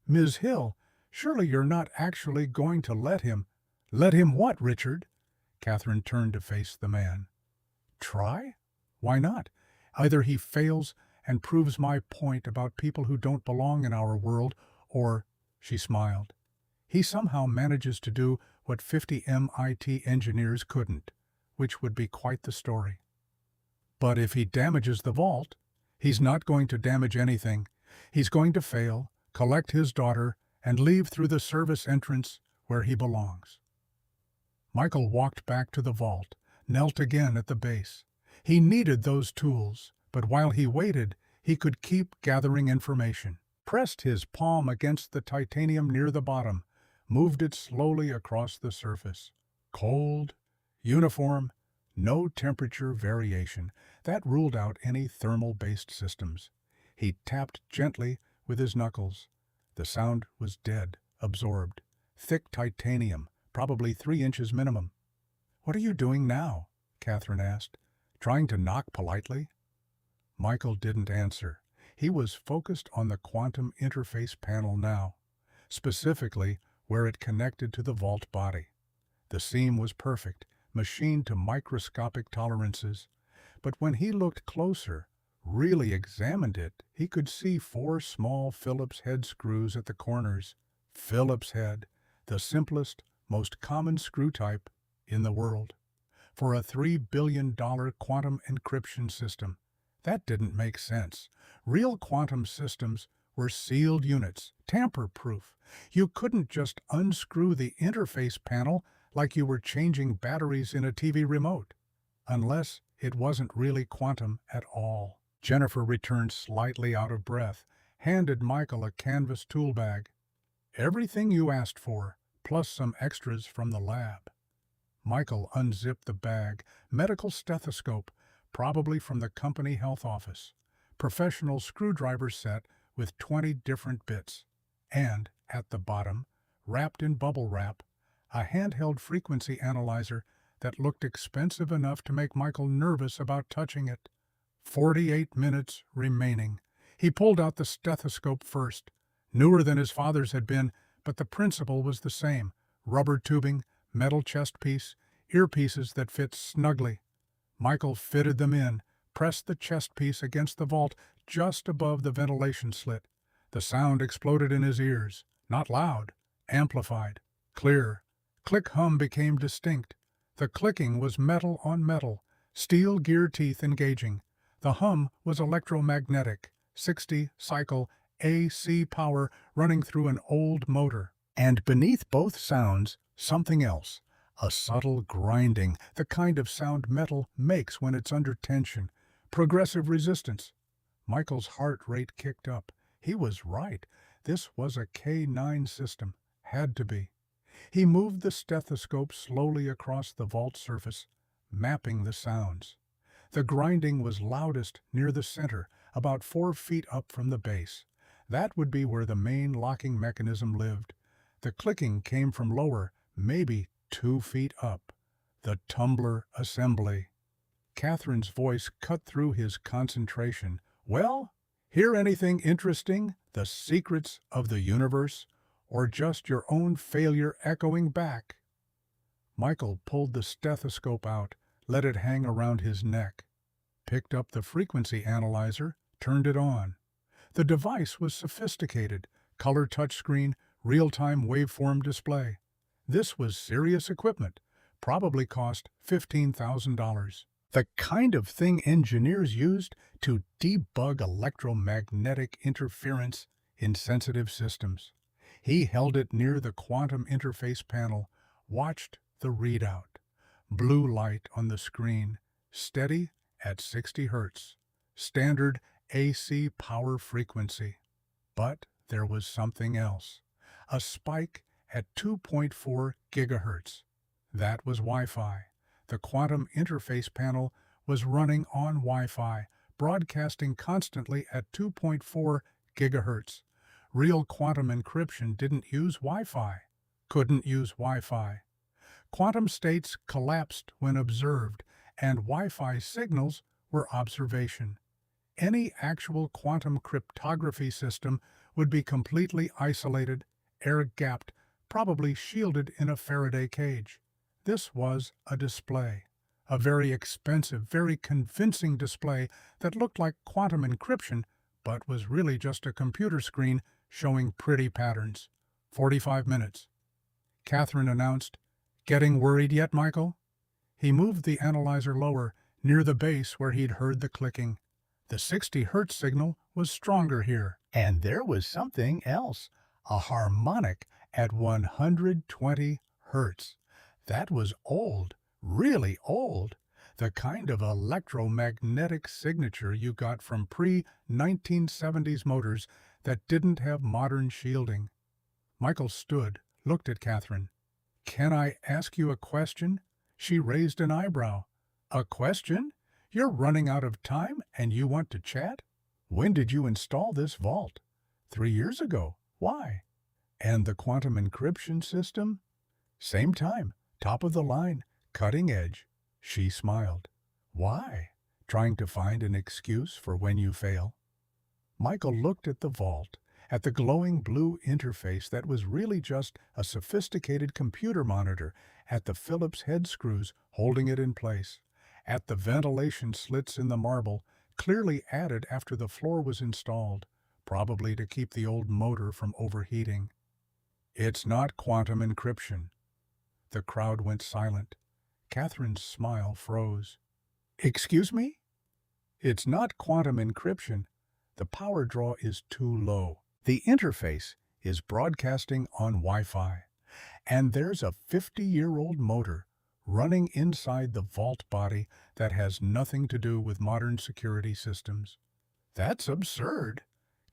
"Ms. Hill, surely you're not actually going to let him—" "Let him what, Richard?" Catherine turned to face the man. "Try? Why not? Either he fails and proves my point about people who don't belong in our world, or," she smiled, "he somehow manages to do what 50 MIT engineers couldn't, which would be quite the story. But if he damages the vault, he's not going to damage anything. He's going to fail, collect his daughter, and leave through the service entrance where he belongs." Michael walked back to the vault, knelt again at the base. He needed those tools, but while he waited, he could keep gathering information. Pressed his palm against the titanium near the bottom, moved it slowly across the surface. Cold, uniform, no temperature variation. That ruled out any thermal-based systems. He tapped gently with his knuckles. The sound was dead, absorbed. Thick titanium, probably 3 inches minimum. "What are you doing now?" Catherine asked. "Trying to knock politely?" Michael didn't answer. He was focused on the quantum interface panel now, specifically where it connected to the vault body. The seam was perfect, machined to microscopic tolerances, but when he looked closer, really examined it, he could see 4 small Phillips head screws at the corners. Phillips head, the simplest, most common screw type in the world, for a $3 billion quantum encryption system. That didn't make sense. Real quantum systems were sealed units, tamper-proof. You couldn't just unscrew the interface panel like you were changing batteries in a TV remote, unless it wasn't really quantum at all. Jennifer returned slightly out of breath, handed Michael a canvas tool bag. Everything you asked for, plus some extras from the lab. Michael unzipped the bag, medical stethoscope, probably from the company health office, professional screwdriver set with 20 different bits, and, at the bottom, wrapped in bubble wrap, a handheld frequency analyzer that looked expensive enough to make Michael nervous about touching it. 48 minutes remaining. He pulled out the stethoscope first. Newer than his father's had been, but the principle was the same. Rubber tubing, metal chest piece, earpieces that fit snugly. Michael fitted them in, pressed the chest piece against the vault just above the ventilation slit. The sound exploded in his ears. Not loud, amplified, clear. Click hum became distinct. The clicking was metal on metal, steel gear teeth engaging. The hum was electromagnetic, 60-cycle AC power running through an old motor. And beneath both sounds, something else. A subtle grinding, the kind of sound metal makes when it's under tension. Progressive resistance. Michael's heart rate kicked up. He was right. This was a K9 system. Had to be. He moved the stethoscope slowly across the vault surface, mapping the sounds. The grinding was loudest near the center, about 4 feet up from the base. That would be where the main locking mechanism lived. The clicking came from lower, maybe 2 feet up. The tumbler assembly. Catherine's voice cut through his concentration. Well, hear anything interesting? The secrets of the universe? Or just your own failure echoing back? Michael pulled the stethoscope out, let it hang around his neck, picked up the frequency analyzer, turned it on. The device was sophisticated, color touchscreen, real-time waveform display. This was serious equipment, probably cost $15,000. The kind of thing engineers used to debug electromagnetic interference in sensitive systems. He held it near the quantum interface panel, watched the readout. Blue light on the screen, steady at 60 Hertz. Standard AC power frequency. But there was something else. A spike at 2.4 gigahertz. That was Wi-Fi. The quantum interface panel was running on Wi-Fi, broadcasting constantly at 2.4 gigahertz. Real quantum encryption didn't use Wi-Fi. Couldn't use Wi-Fi. Quantum states collapsed when observed, and Wi-Fi signals were observation. Any actual quantum cryptography system would be completely isolated, air-gapped, probably shielded in a Faraday cage. This was a display. A very expensive, very convincing display that looked like quantum encryption, but was really just a computer screen showing pretty patterns. 45 minutes. Catherine announced, "Getting worried yet, Michael?" He moved the analyzer lower, near the base where he'd heard the clicking. The 60 Hertz signal was stronger here. And there was something else. A harmonic at 120 Hertz. That was old, really old. The kind of electromagnetic signature you got from pre-1970s motors that didn't have modern shielding. Michael stood, looked at Catherine. "Can I ask you a question?" She raised an eyebrow. "A question? You're running out of time and you want to chat? When did you install this vault? 3 years ago. Why? And the quantum encryption system? Same time, top of the line, cutting edge." She smiled. "Why? Trying to find an excuse for when you fail?" Michael looked at the vault, at the glowing blue interface that was really just a sophisticated computer monitor, at the Phillips head screws holding it in place, at the ventilation slits in the marble, clearly added after the floor was installed, probably to keep the old motor from overheating. "It's not quantum encryption." The crowd went silent. Catherine's smile froze. Excuse me? It's not quantum encryption. The power draw is too low. The interface is broadcasting on Wi-Fi, and there's a 50-year-old motor running inside the vault body that has nothing to do with modern security systems. That's absurd.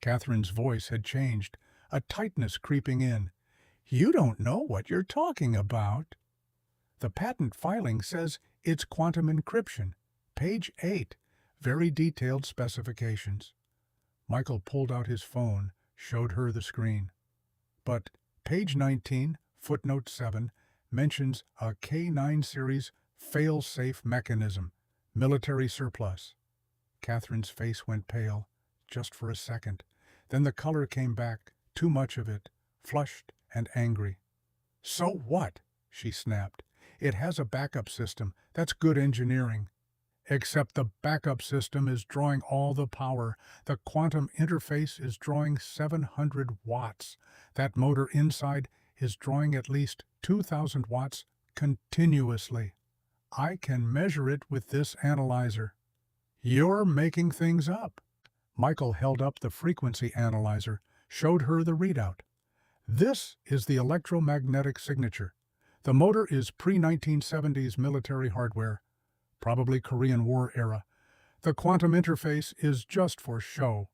Catherine's voice had changed, a tightness creeping in. You don't know what you're talking about. The patent filing says it's quantum encryption. Page 8, very detailed specifications. Michael pulled out his phone, showed her the screen. But page 19, footnote 7, mentions a K9 series fail-safe mechanism, military surplus. Catherine's face went pale, just for a second. Then the color came back, too much of it, flushed and angry. So what? She snapped. It has a backup system. That's good engineering. Except the backup system is drawing all the power. The quantum interface is drawing 700 watts. That motor inside is drawing at least 2,000 watts continuously. I can measure it with this analyzer. You're making things up. Michael held up the frequency analyzer, showed her the readout. This is the electromagnetic signature. The motor is pre-1970s military hardware, probably Korean War era. The quantum interface is just for show.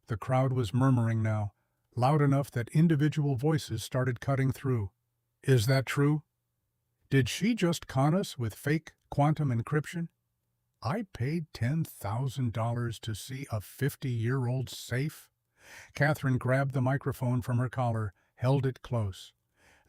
The crowd was murmuring now, loud enough that individual voices started cutting through. Is that true? Did she just con us with fake quantum encryption? I paid $10,000 to see a 50-year-old safe. Catherine grabbed the microphone from her collar, held it close.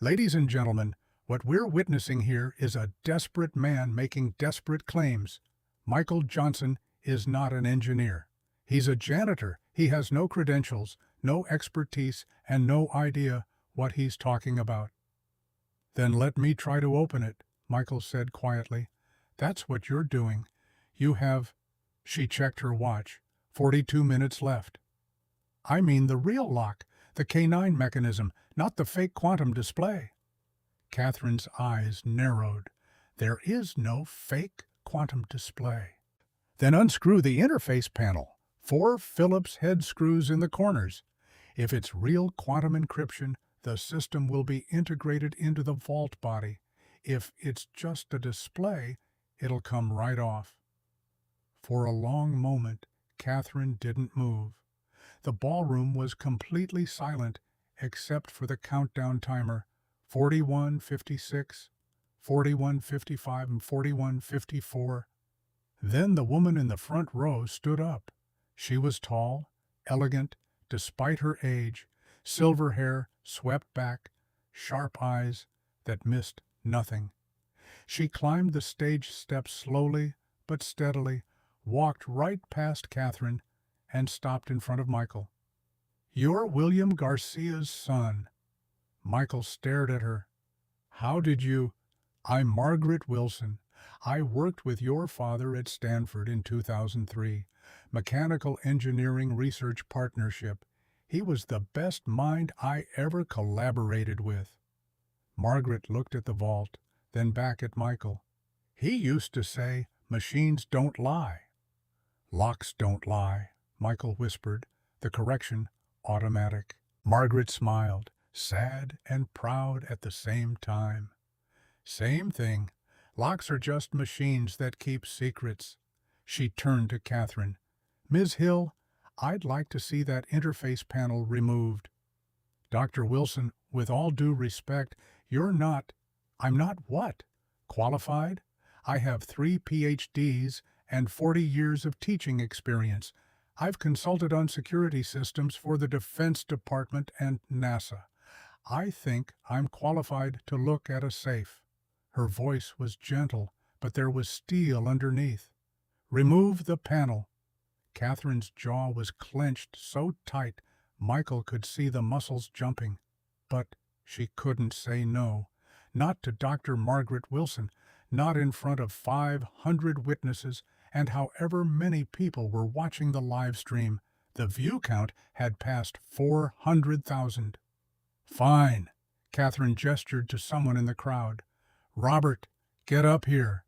Ladies and gentlemen, what we're witnessing here is a desperate man making desperate claims. Michael Johnson is not an engineer. He's a janitor. He has no credentials, no expertise, and no idea what he's talking about. Then let me try to open it, Michael said quietly. That's what you're doing. You have, she checked her watch, 42 minutes left. I mean the real lock, the K9 mechanism, not the fake quantum display. Catherine's eyes narrowed. There is no fake quantum display. Then unscrew the interface panel. 4 Phillips head screws in the corners. If it's real quantum encryption, the system will be integrated into the vault body. If it's just a display, it'll come right off. For a long moment, Catherine didn't move. The ballroom was completely silent except for the countdown timer. 41:56, 41:55, and 41:54. Then the woman in the front row stood up. She was tall, elegant, despite her age, silver hair swept back, sharp eyes that missed nothing. She climbed the stage steps slowly but steadily, walked right past Catherine, and stopped in front of Michael. You're William Garcia's son. Michael stared at her. How did you? I'm Margaret Wilson. I worked with your father at Stanford in 2003. Mechanical Engineering Research Partnership. He was the best mind I ever collaborated with. Margaret looked at the vault, then back at Michael. He used to say, machines don't lie. Locks don't lie, Michael whispered, the correction automatic. Margaret smiled, sad and proud at the same time. Same thing. Locks are just machines that keep secrets. She turned to Catherine. Ms. Hill, I'd like to see that interface panel removed. Dr. Wilson, with all due respect, I'm not what? Qualified? I have 3 PhDs and 40 years of teaching experience. I've consulted on security systems for the Defense Department and NASA. I think I'm qualified to look at a safe. Her voice was gentle, but there was steel underneath. Remove the panel. Catherine's jaw was clenched so tight Michael could see the muscles jumping. But she couldn't say no. Not to Dr. Margaret Wilson, not in front of 500 witnesses, and however many people were watching the live stream. The view count had passed 400,000. Fine, Catherine gestured to someone in the crowd. "Robert, get up here."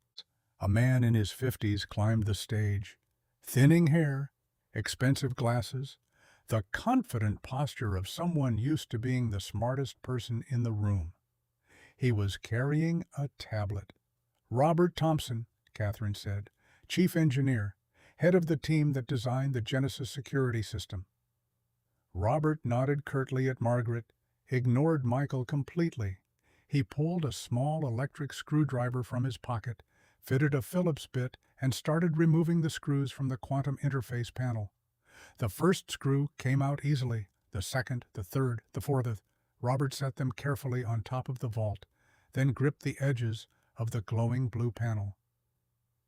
A man in his 50s climbed the stage. Thinning hair, expensive glasses, the confident posture of someone used to being the smartest person in the room. He was carrying a tablet. "Robert Thompson," Catherine said, "chief engineer, head of the team that designed the Genesis security system." Robert nodded curtly at Margaret, ignored Michael completely. He pulled a small electric screwdriver from his pocket, fitted a Phillips bit, and started removing the screws from the quantum interface panel. The first screw came out easily, the second, the third, the fourth. Robert set them carefully on top of the vault, then gripped the edges of the glowing blue panel.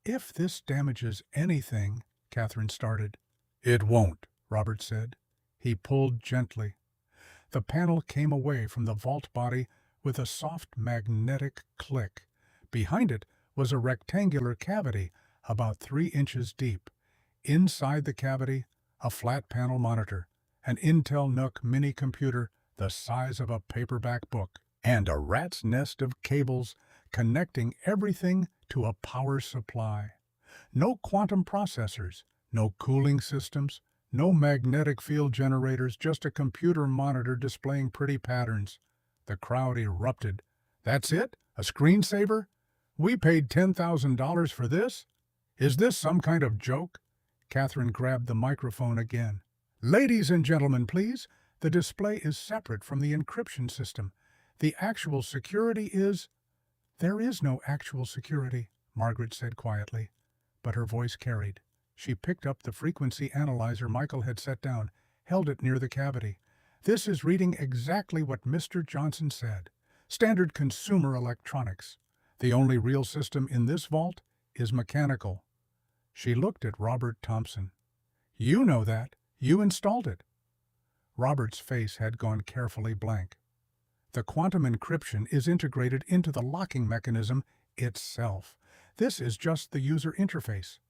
"If this damages anything," Catherine started. "It won't," Robert said. He pulled gently. The panel came away from the vault body with a soft magnetic click. Behind it was a rectangular cavity about 3 inches deep. Inside the cavity, a flat panel monitor, an Intel NUC mini computer the size of a paperback book, and a rat's nest of cables connecting everything to a power supply. No quantum processors, no cooling systems, no magnetic field generators, just a computer monitor displaying pretty patterns. The crowd erupted. "That's it? A screensaver? We paid $10,000 for this? Is this some kind of joke?" Catherine grabbed the microphone again. "Ladies and gentlemen, please. The display is separate from the encryption system. The actual security is—" "There is no actual security," Margaret said quietly, but her voice carried. She picked up the frequency analyzer Michael had set down, held it near the cavity. "This is reading exactly what Mr. Johnson said. Standard consumer electronics. The only real system in this vault is mechanical." She looked at Robert Thompson. "You know that. You installed it." Robert's face had gone carefully blank. "The quantum encryption is integrated into the locking mechanism itself. This is just the user interface."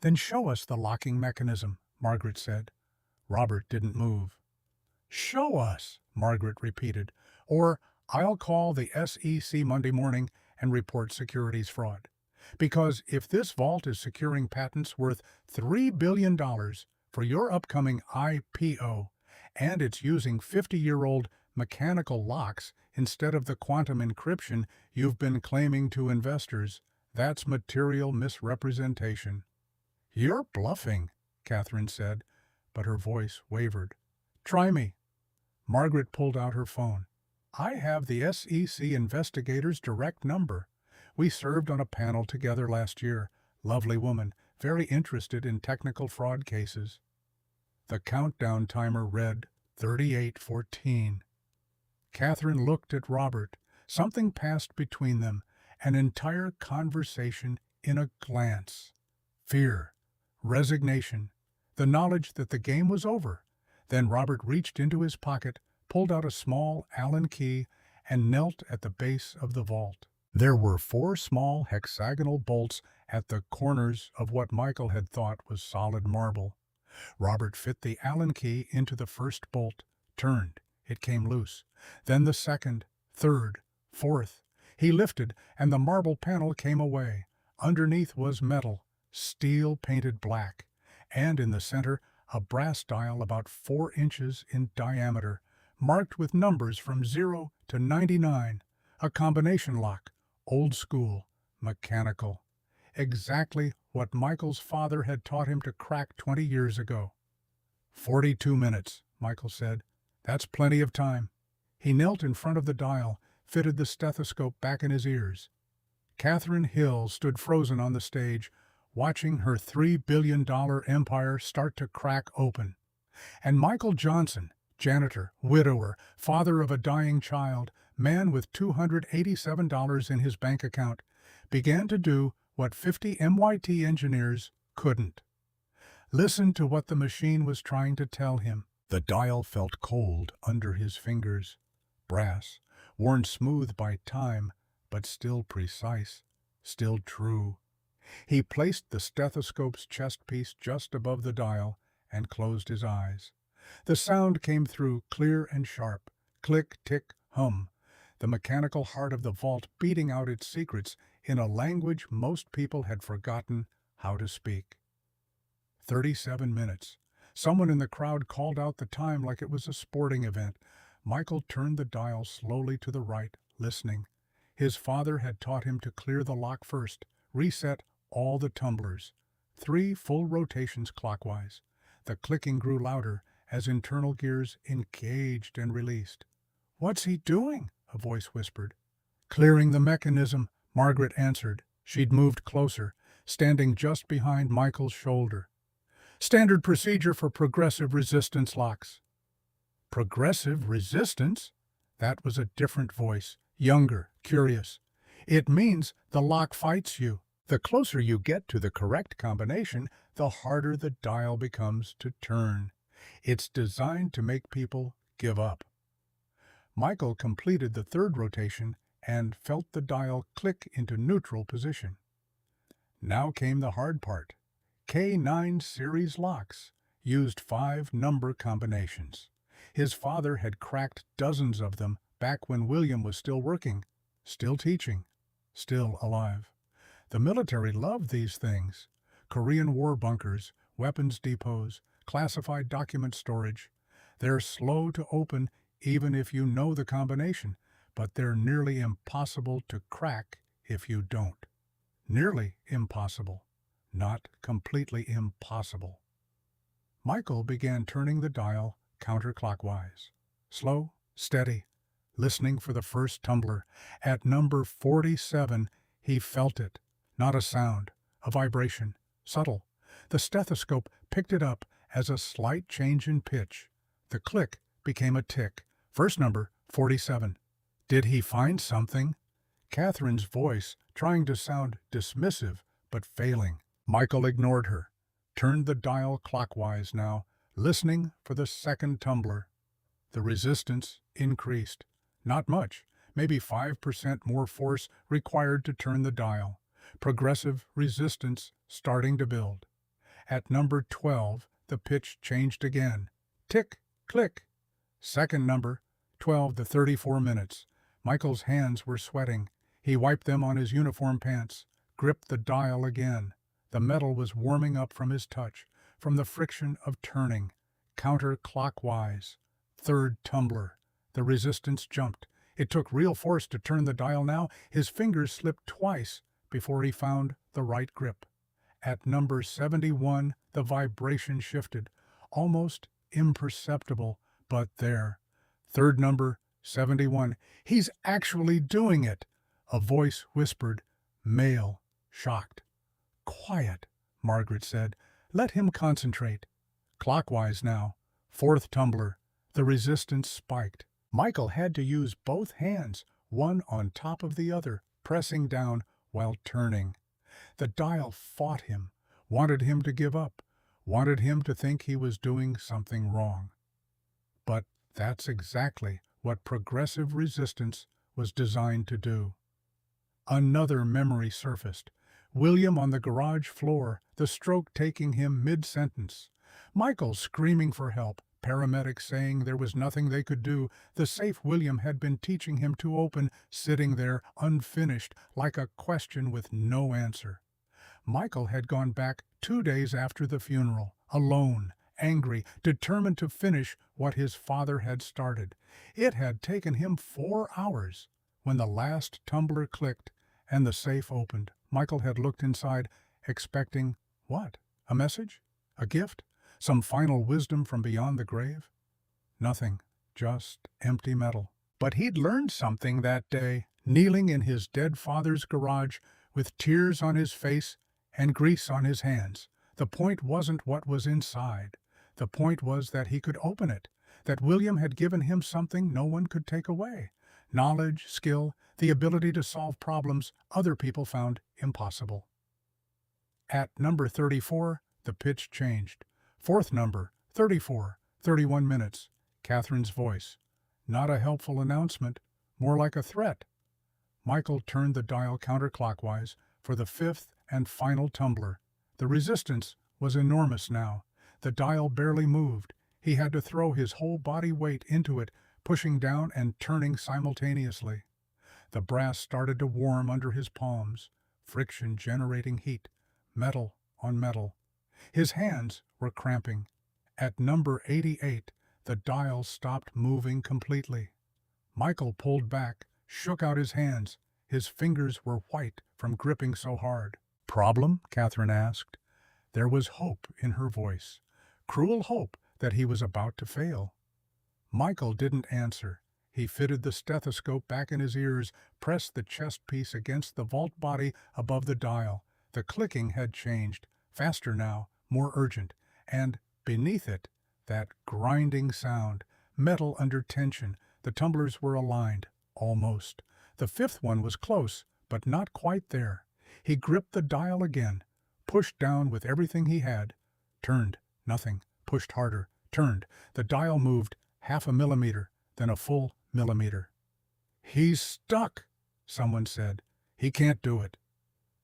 "Then show us the locking mechanism," Margaret said. Robert didn't move. "Show us," Margaret repeated, "or I'll call the SEC Monday morning and report securities fraud. Because if this vault is securing patents worth $3 billion for your upcoming IPO, and it's using 50-year-old mechanical locks instead of the quantum encryption you've been claiming to investors, that's material misrepresentation." "You're bluffing," Catherine said, but her voice wavered. "Try me." Margaret pulled out her phone. "I have the SEC investigator's direct number. We served on a panel together last year. Lovely woman, very interested in technical fraud cases." The countdown timer read 38:14. Catherine looked at Robert. Something passed between them, an entire conversation in a glance. Fear, resignation, the knowledge that the game was over. Then Robert reached into his pocket, pulled out a small Allen key, and knelt at the base of the vault. There were 4 small hexagonal bolts at the corners of what Michael had thought was solid marble. Robert fit the Allen key into the first bolt, turned. It came loose. Then the second, third, fourth. He lifted, and the marble panel came away. Underneath was metal, steel painted black, and in the center a brass dial about 4 inches in diameter, marked with numbers from 0 to 99. A combination lock, old school, mechanical. Exactly what Michael's father had taught him to crack 20 years ago. 42 minutes, Michael said. "That's plenty of time." He knelt in front of the dial, fitted the stethoscope back in his ears. Catherine Hill stood frozen on the stage, watching her $3 billion empire start to crack open. And Michael Johnson, janitor, widower, father of a dying child, man with $287 in his bank account, began to do what 50 MIT engineers couldn't. Listen to what the machine was trying to tell him. The dial felt cold under his fingers. Brass, worn smooth by time, but still precise, still true. He placed the stethoscope's chest piece just above the dial and closed his eyes. The sound came through clear and sharp. Click, tick, hum. the mechanical heart of the vault beating out its secrets in a language most people had forgotten how to speak. 37 minutes. Someone in the crowd called out the time like it was a sporting event. Michael turned the dial slowly to the right, listening. His father had taught him to clear the lock first, reset all the tumblers. 3 full rotations clockwise. The clicking grew louder as internal gears engaged and released. "What's he doing?" a voice whispered. "Clearing the mechanism," Margaret answered. She'd moved closer, standing just behind Michael's shoulder. "Standard procedure for progressive resistance locks." Progressive resistance? That was a different voice, younger, curious. "It means the lock fights you. The closer you get to the correct combination, the harder the dial becomes to turn. It's designed to make people give up." Michael completed the 3rd rotation and felt the dial click into neutral position. Now came the hard part. K9 series locks used 5 number combinations. His father had cracked dozens of them back when William was still working, still teaching, still alive. The military loved these things. Korean War bunkers, weapons depots, classified document storage. They're slow to open even if you know the combination, but they're nearly impossible to crack if you don't. Nearly impossible, not completely impossible. Michael began turning the dial counterclockwise. Slow, steady, listening for the first tumbler. At number 47, he felt it. Not a sound, a vibration, subtle. The stethoscope picked it up as a slight change in pitch. The click became a tick. First number, 47. Did he find something? Catherine's voice, trying to sound dismissive, but failing. Michael ignored her, turned the dial clockwise now, listening for the second tumbler. The resistance increased. Not much, maybe 5% more force required to turn the dial. Progressive resistance starting to build. At number 12, the pitch changed again. Tick, click. Second number, 12 to 34 minutes. Michael's hands were sweating. He wiped them on his uniform pants, gripped the dial again. The metal was warming up from his touch, from the friction of turning. Counterclockwise. 3rd tumbler. The resistance jumped. It took real force to turn the dial now. His fingers slipped twice before he found the right grip. At number 71, the vibration shifted, almost imperceptible, but there. 3rd number, 71. "He's actually doing it," a voice whispered, male, shocked. "Quiet," Margaret said. "Let him concentrate." Clockwise now. 4th tumbler. The resistance spiked. Michael had to use both hands, one on top of the other, pressing down while turning. The dial fought him, wanted him to give up, wanted him to think he was doing something wrong. But that's exactly what progressive resistance was designed to do. Another memory surfaced. William on the garage floor, the stroke taking him mid-sentence. Michael screaming for help, paramedics saying there was nothing they could do. The safe William had been teaching him to open, sitting there unfinished, like a question with no answer. Michael had gone back 2 days after the funeral, alone, angry, determined to finish what his father had started. It had taken him 4 hours. When the last tumbler clicked and the safe opened, Michael had looked inside, expecting what? A message? A gift? Some final wisdom from beyond the grave? Nothing, just empty metal. But he'd learned something that day, kneeling in his dead father's garage with tears on his face and grease on his hands. The point wasn't what was inside. The point was that he could open it, that William had given him something no one could take away. Knowledge, skill, the ability to solve problems other people found impossible. At number 34, the pitch changed. 4th number, 34, 31 minutes. Catherine's voice. Not a helpful announcement, more like a threat. Michael turned the dial counterclockwise for the 5th and final tumbler. The resistance was enormous now. The dial barely moved. He had to throw his whole body weight into it, pushing down and turning simultaneously. The brass started to warm under his palms, friction generating heat, metal on metal. His hands were cramping. At number 88, the dial stopped moving completely. Michael pulled back, shook out his hands. His fingers were white from gripping so hard. "Problem?" Catherine asked. There was hope in her voice, cruel hope that he was about to fail. Michael didn't answer. He fitted the stethoscope back in his ears, pressed the chest piece against the vault body above the dial. The clicking had changed, faster now, more urgent, and beneath it, that grinding sound, metal under tension. The tumblers were aligned, almost. The fifth one was close, but not quite there. He gripped the dial again, pushed down with everything he had, turned, nothing, pushed harder, turned. The dial moved half a millimeter, then a full millimeter. "He's stuck," someone said. "He can't do it."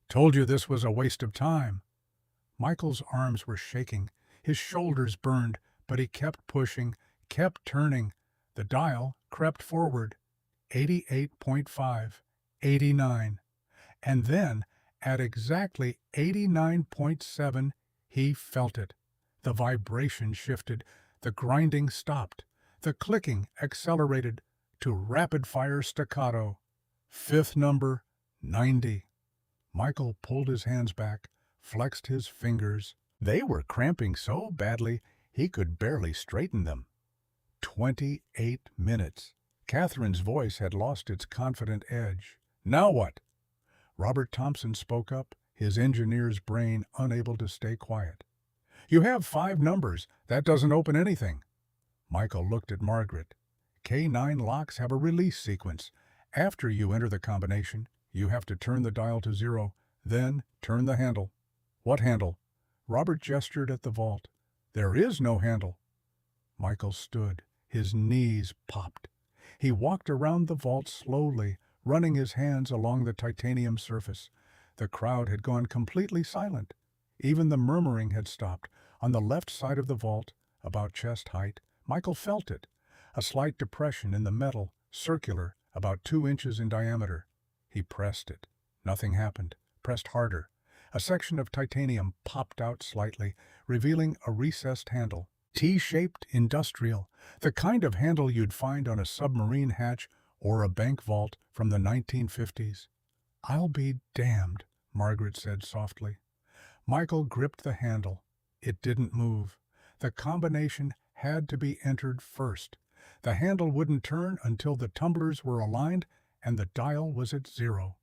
"Told you this was a waste of time." Michael's arms were shaking, his shoulders burned, but he kept pushing, kept turning. The dial crept forward. 88.5, 89. And then, at exactly 89.7, he felt it. The vibration shifted, the grinding stopped, the clicking accelerated to rapid-fire staccato. Fifth number, 90. Michael pulled his hands back, flexed his fingers. They were cramping so badly he could barely straighten them. 28 minutes. Catherine's voice had lost its confident edge. "Now what?" Robert Thompson spoke up, his engineer's brain unable to stay quiet. "You have 5 numbers. That doesn't open anything." Michael looked at Margaret. K9 locks have a release sequence. After you enter the combination, you have to turn the dial to 0, then turn the handle. "What handle?" Robert gestured at the vault. "There is no handle." Michael stood. His knees popped. He walked around the vault slowly, running his hands along the titanium surface. The crowd had gone completely silent. Even the murmuring had stopped. On the left side of the vault, about chest height, Michael felt it. A slight depression in the metal, circular, about 2 inches in diameter. He pressed it. Nothing happened. Pressed harder. A section of titanium popped out slightly, revealing a recessed handle. T-shaped, industrial, the kind of handle you'd find on a submarine hatch or a bank vault from the 1950s. "I'll be damned," Margaret said softly. Michael gripped the handle. It didn't move. The combination had to be entered first. The handle wouldn't turn until the tumblers were aligned and the dial was at 0.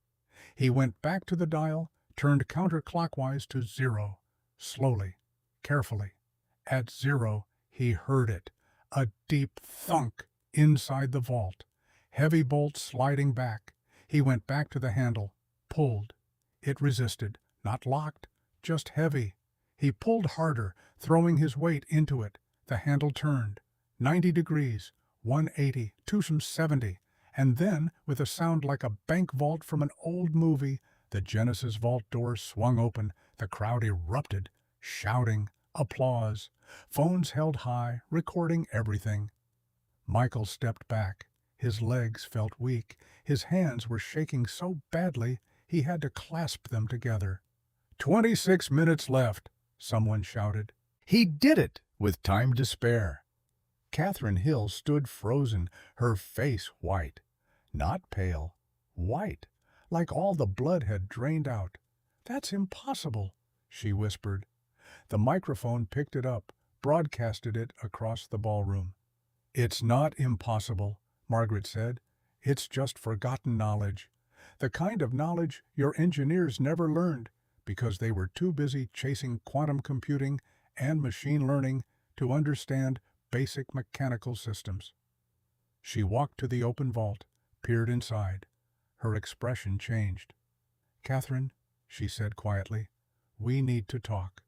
He went back to the dial, turned counterclockwise to 0, slowly, carefully. At 0, he heard it, a deep thunk inside the vault. Heavy bolts sliding back. He went back to the handle, pulled. It resisted, not locked, just heavy. He pulled harder, throwing his weight into it. The handle turned. 90 degrees, 180, 270, and then, with a sound like a bank vault from an old movie, the Genesis vault door swung open. The crowd erupted, shouting, applause. Phones held high, recording everything. Michael stepped back. His legs felt weak. His hands were shaking so badly he had to clasp them together. 26 minutes left, someone shouted. He did it, with time to spare. Catherine Hill stood frozen, her face white. Not pale, white, like all the blood had drained out. "That's impossible," she whispered. The microphone picked it up, broadcasted it across the ballroom. "It's not impossible," Margaret said. "It's just forgotten knowledge. The kind of knowledge your engineers never learned because they were too busy chasing quantum computing and machine learning to understand basic mechanical systems." She walked to the open vault, peered inside. Her expression changed. "Catherine," she said quietly, "we need to talk."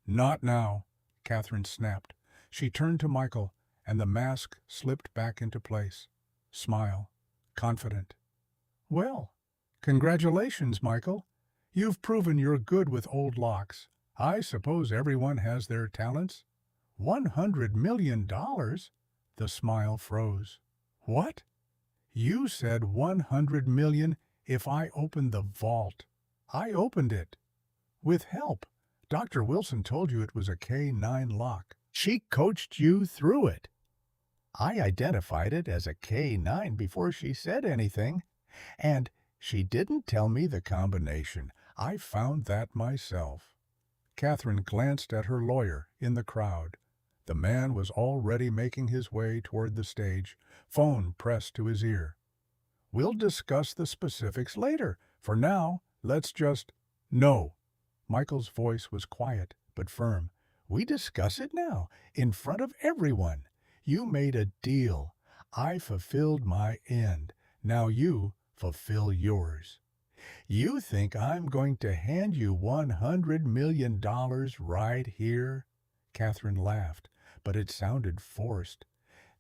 "Not now," Catherine snapped. She turned to Michael, and the mask slipped back into place. Smile, confident. "Well, congratulations, Michael. You've proven you're good with old locks. I suppose everyone has their talents." $100 million? The smile froze. "What?" You said 100 million if I opened the vault. I opened it. With help. Dr. Wilson told you it was a K9 lock. She coached you through it. I identified it as a K9 before she said anything, and she didn't tell me the combination. I found that myself. Catherine glanced at her lawyer in the crowd. The man was already making his way toward the stage, phone pressed to his ear. We'll discuss the specifics later. For now, let's just— No. Michael's voice was quiet but firm. We discuss it now, in front of everyone. You made a deal. I fulfilled my end. Now you fulfill yours. You think I'm going to hand you $100 million right here? Catherine laughed, but it sounded forced.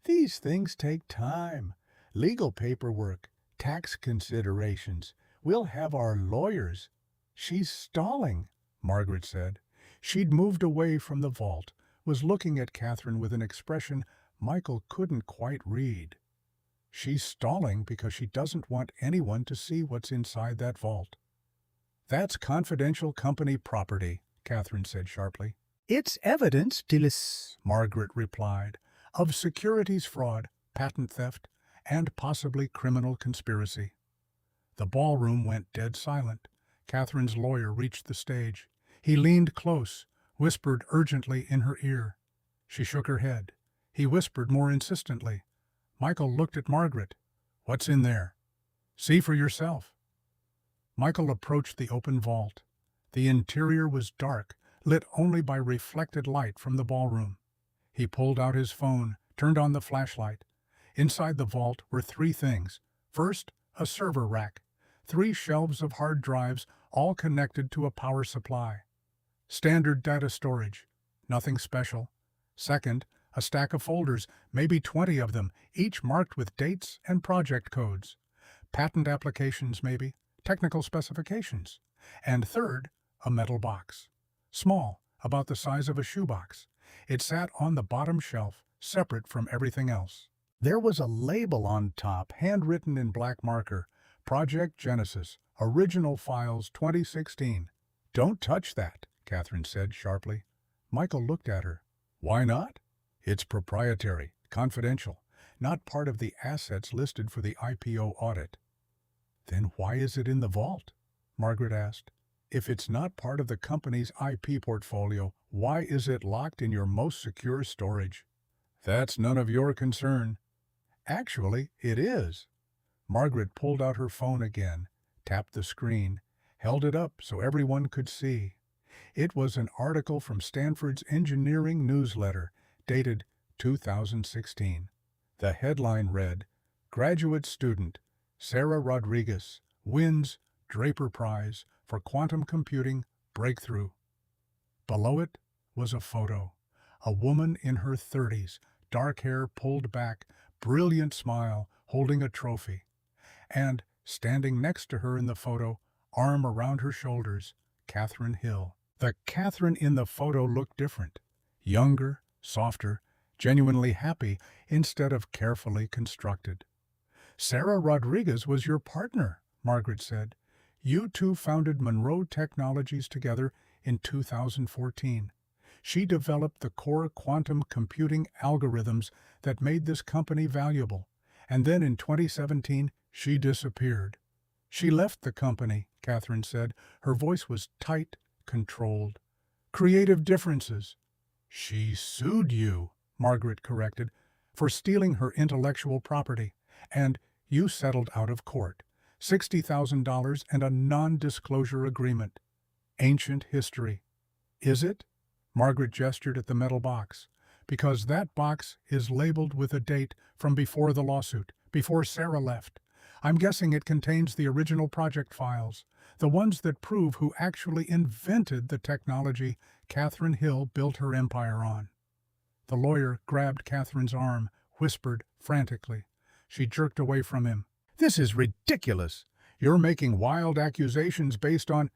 These things take time. Legal paperwork, tax considerations. We'll have our lawyers. She's stalling, Margaret said. She'd moved away from the vault, was looking at Catherine with an expression Michael couldn't quite read. She's stalling because she doesn't want anyone to see what's inside that vault. That's confidential company property, Catherine said sharply. It's evidence, Dillis, Margaret replied, of securities fraud, patent theft, and possibly criminal conspiracy. The ballroom went dead silent. Catherine's lawyer reached the stage. He leaned close, whispered urgently in her ear. She shook her head. He whispered more insistently. Michael looked at Margaret. What's in there? See for yourself. Michael approached the open vault. The interior was dark, lit only by reflected light from the ballroom. He pulled out his phone, turned on the flashlight. Inside the vault were three things. First, a server rack. 3 shelves of hard drives, all connected to a power supply. Standard data storage. Nothing special. Second, a stack of folders, maybe 20 of them, each marked with dates and project codes. Patent applications, maybe. Technical specifications. And third, a metal box. Small, about the size of a shoebox. It sat on the bottom shelf, separate from everything else. There was a label on top, handwritten in black marker. Project Genesis, Original Files 2016. Don't touch that, Catherine said sharply. Michael looked at her. Why not? It's proprietary, confidential, not part of the assets listed for the IPO audit. Then why is it in the vault? Margaret asked. If it's not part of the company's IP portfolio, why is it locked in your most secure storage? That's none of your concern. Actually, it is. Margaret pulled out her phone again, tapped the screen, held it up so everyone could see. It was an article from Stanford's engineering newsletter, dated 2016. The headline read, Graduate Student Sarah Rodriguez wins Draper Prize for Quantum Computing Breakthrough. Below it was a photo. A woman in her 30s, dark hair pulled back, brilliant smile, holding a trophy. And, standing next to her in the photo, arm around her shoulders, Catherine Hill. The Catherine in the photo looked different. Younger, softer, genuinely happy instead of carefully constructed. Sarah Rodriguez was your partner, Margaret said. You two founded Monroe Technologies together in 2014. She developed the core quantum computing algorithms that made this company valuable. And then in 2017, she disappeared. She left the company, Catherine said. Her voice was tight, controlled. Creative differences. She sued you, Margaret corrected, for stealing her intellectual property. And you settled out of court. $60,000 and a non-disclosure agreement. Ancient history. Is it? Margaret gestured at the metal box. Because that box is labeled with a date from before the lawsuit, before Sarah left. I'm guessing it contains the original project files, the ones that prove who actually invented the technology Catherine Hill built her empire on. The lawyer grabbed Catherine's arm, whispered frantically. She jerked away from him. This is ridiculous. You're making wild accusations based on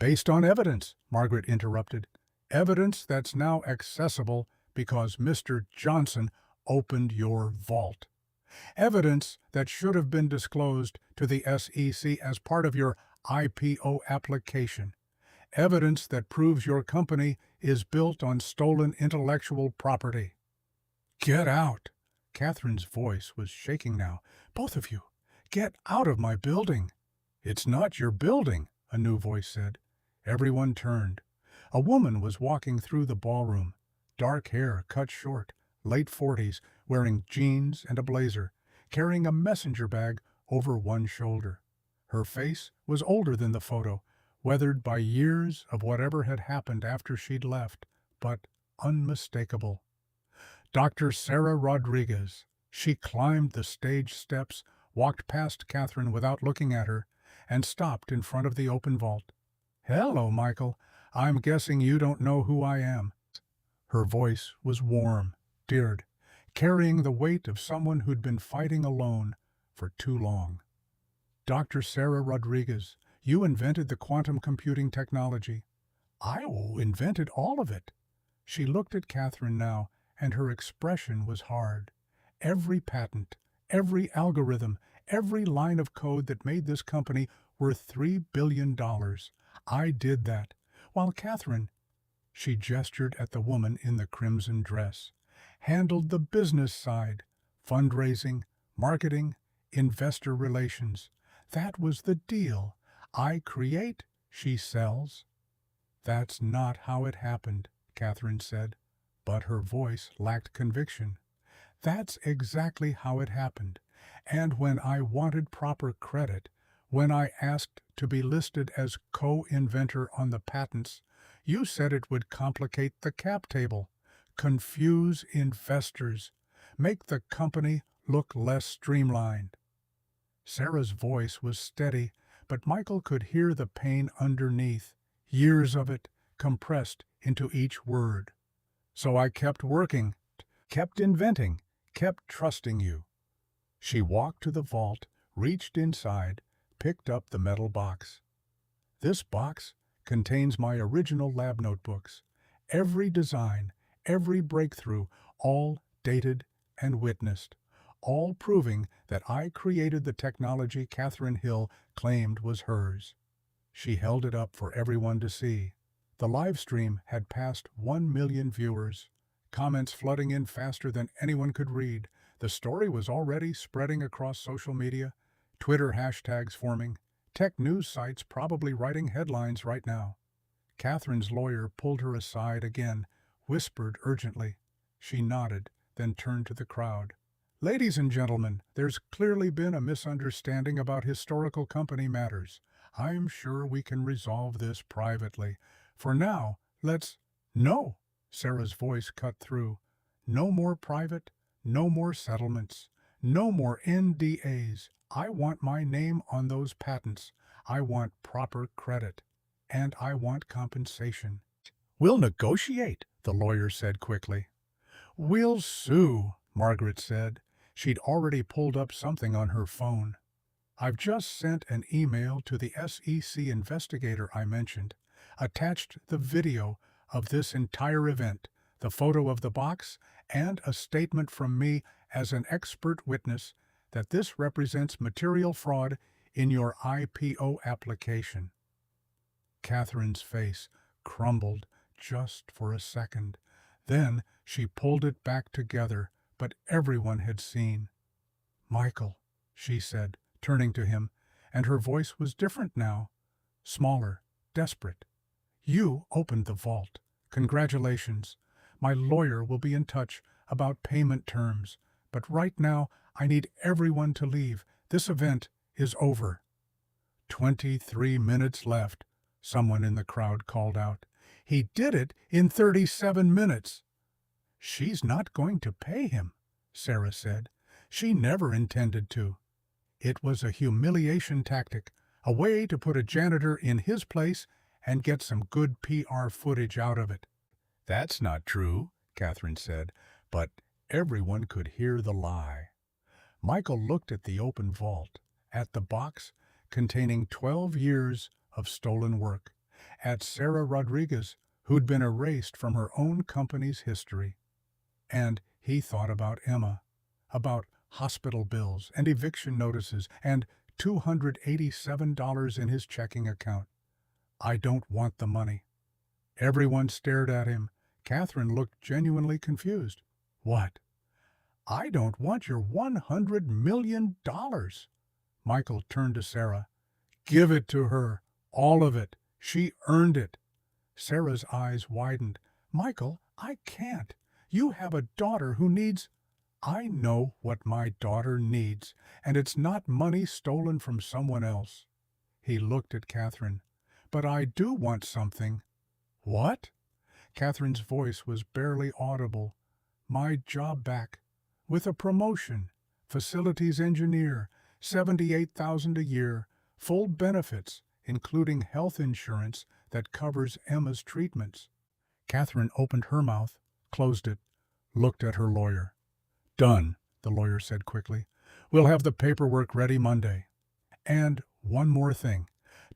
evidence, Margaret interrupted. Evidence that's now accessible because Mr. Johnson opened your vault. Evidence that should have been disclosed to the SEC as part of your IPO application. Evidence that proves your company is built on stolen intellectual property. Get out! Catherine's voice was shaking now. Both of you, get out of my building! It's not your building, a new voice said. Everyone turned. A woman was walking through the ballroom, dark hair cut short, late 40s, wearing jeans and a blazer, carrying a messenger bag over one shoulder. Her face was older than the photo, weathered by years of whatever had happened after she'd left, but unmistakable. Dr. Sarah Rodriguez. She climbed the stage steps, walked past Catherine without looking at her, and stopped in front of the open vault. "Hello, Michael. I'm guessing you don't know who I am." Her voice was warm, deared, carrying the weight of someone who'd been fighting alone for too long. "Dr. Sarah Rodriguez, you invented the quantum computing technology." "I invented all of it." She looked at Catherine now, and her expression was hard. Every patent, every algorithm, every line of code that made this company worth $3 billion. I did that. While Catherine, she gestured at the woman in the crimson dress, handled the business side, fundraising, marketing, investor relations. That was the deal. I create, she sells. That's not how it happened, Catherine said, but her voice lacked conviction. That's exactly how it happened. And when I wanted proper credit, when I asked to be listed as co-inventor on the patents, you said it would complicate the cap table, confuse investors, make the company look less streamlined. Sarah's voice was steady, but Michael could hear the pain underneath, years of it compressed into each word. So I kept working, kept inventing, kept trusting you. She walked to the vault, reached inside, picked up the metal box. This box contains my original lab notebooks, every design, every breakthrough, all dated and witnessed, all proving that I created the technology Catherine Hill claimed was hers. She held it up for everyone to see. The live stream had passed 1 million viewers, comments flooding in faster than anyone could read. The story was already spreading across social media, Twitter hashtags forming, tech news sites probably writing headlines right now. Catherine's lawyer pulled her aside again, whispered urgently. She nodded, then turned to the crowd. "Ladies and gentlemen, there's clearly been a misunderstanding about historical company matters. I'm sure we can resolve this privately. For now, let's—" "No!" Sarah's voice cut through. "No more private, no more settlements, no more NDAs. I want my name on those patents. I want proper credit. And I want compensation." "We'll negotiate," the lawyer said quickly. "We'll sue," Margaret said. She'd already pulled up something on her phone. "I've just sent an email to the SEC investigator I mentioned, attached the video of this entire event, the photo of the box, and a statement from me as an expert witness that this represents material fraud in your IPO application." Catherine's face crumbled just for a second. Then she pulled it back together, but everyone had seen. "Michael," she said, turning to him, and her voice was different now, smaller, desperate. "You opened the vault. Congratulations. My lawyer will be in touch about payment terms, but right now I need everyone to leave. This event is over." 23 minutes left, someone in the crowd called out. "He did it in 37 minutes. "She's not going to pay him," Sarah said. "She never intended to. It was a humiliation tactic, a way to put a janitor in his place and get some good PR footage out of it." "That's not true," Catherine said, but everyone could hear the lie. Michael looked at the open vault, at the box containing 12 years of stolen work, at Sarah Rodriguez, who'd been erased from her own company's history. And he thought about Emma, about hospital bills and eviction notices, and $287 in his checking account. I don't want the money. Everyone stared at him. Catherine looked genuinely confused. What? I don't want your $100 million. Michael turned to Sarah. Give it to her. All of it. She earned it. Sarah's eyes widened. Michael, I can't. You have a daughter who needs... I know what my daughter needs, and it's not money stolen from someone else. He looked at Catherine. But I do want something. What? Catherine's voice was barely audible. My job back. With a promotion. Facilities engineer. $78,000 a year. Full benefits, including health insurance that covers Emma's treatments. Catherine opened her mouth, closed it, looked at her lawyer. Done, the lawyer said quickly. We'll have the paperwork ready Monday. And one more thing.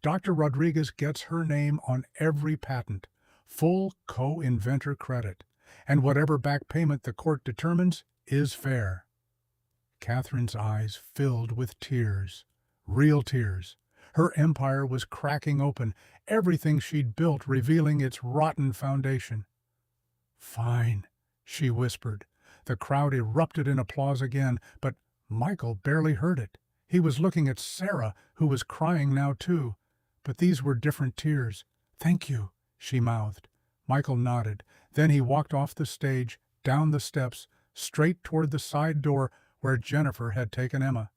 Dr. Rodriguez gets her name on every patent, full co-inventor credit, and whatever back payment the court determines is fair. Catherine's eyes filled with tears, real tears. Her empire was cracking open, everything she'd built revealing its rotten foundation. Fine, she whispered. The crowd erupted in applause again, but Michael barely heard it. He was looking at Sarah, who was crying now too. But these were different tears. Thank you, she mouthed. Michael nodded. Then he walked off the stage, down the steps, straight toward the side door where Jennifer had taken Emma.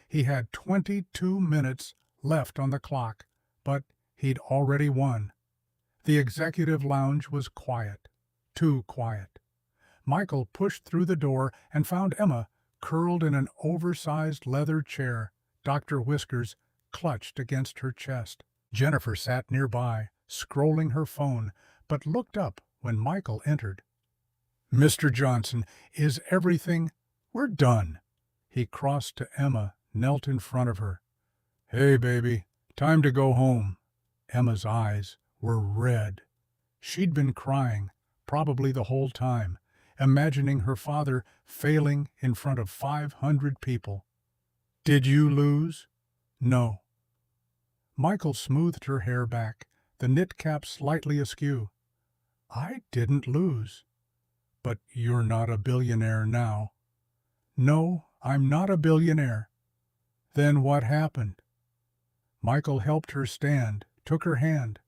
He had 22 minutes left on the clock, but he'd already won. The executive lounge was quiet, too quiet. Michael pushed through the door and found Emma curled in an oversized leather chair, Dr. Whiskers clutched against her chest. Jennifer sat nearby, scrolling her phone, but looked up when Michael entered. Mr. Johnson, is everything... We're done. He crossed to Emma, knelt in front of her. Hey, baby, time to go home. Emma's eyes were red. She'd been crying, probably the whole time, imagining her father failing in front of 500 people. Did you lose? No. Michael smoothed her hair back, the knit cap slightly askew. I didn't lose. But you're not a billionaire now. No, I'm not a billionaire. Then what happened? Michael helped her stand, took her hand.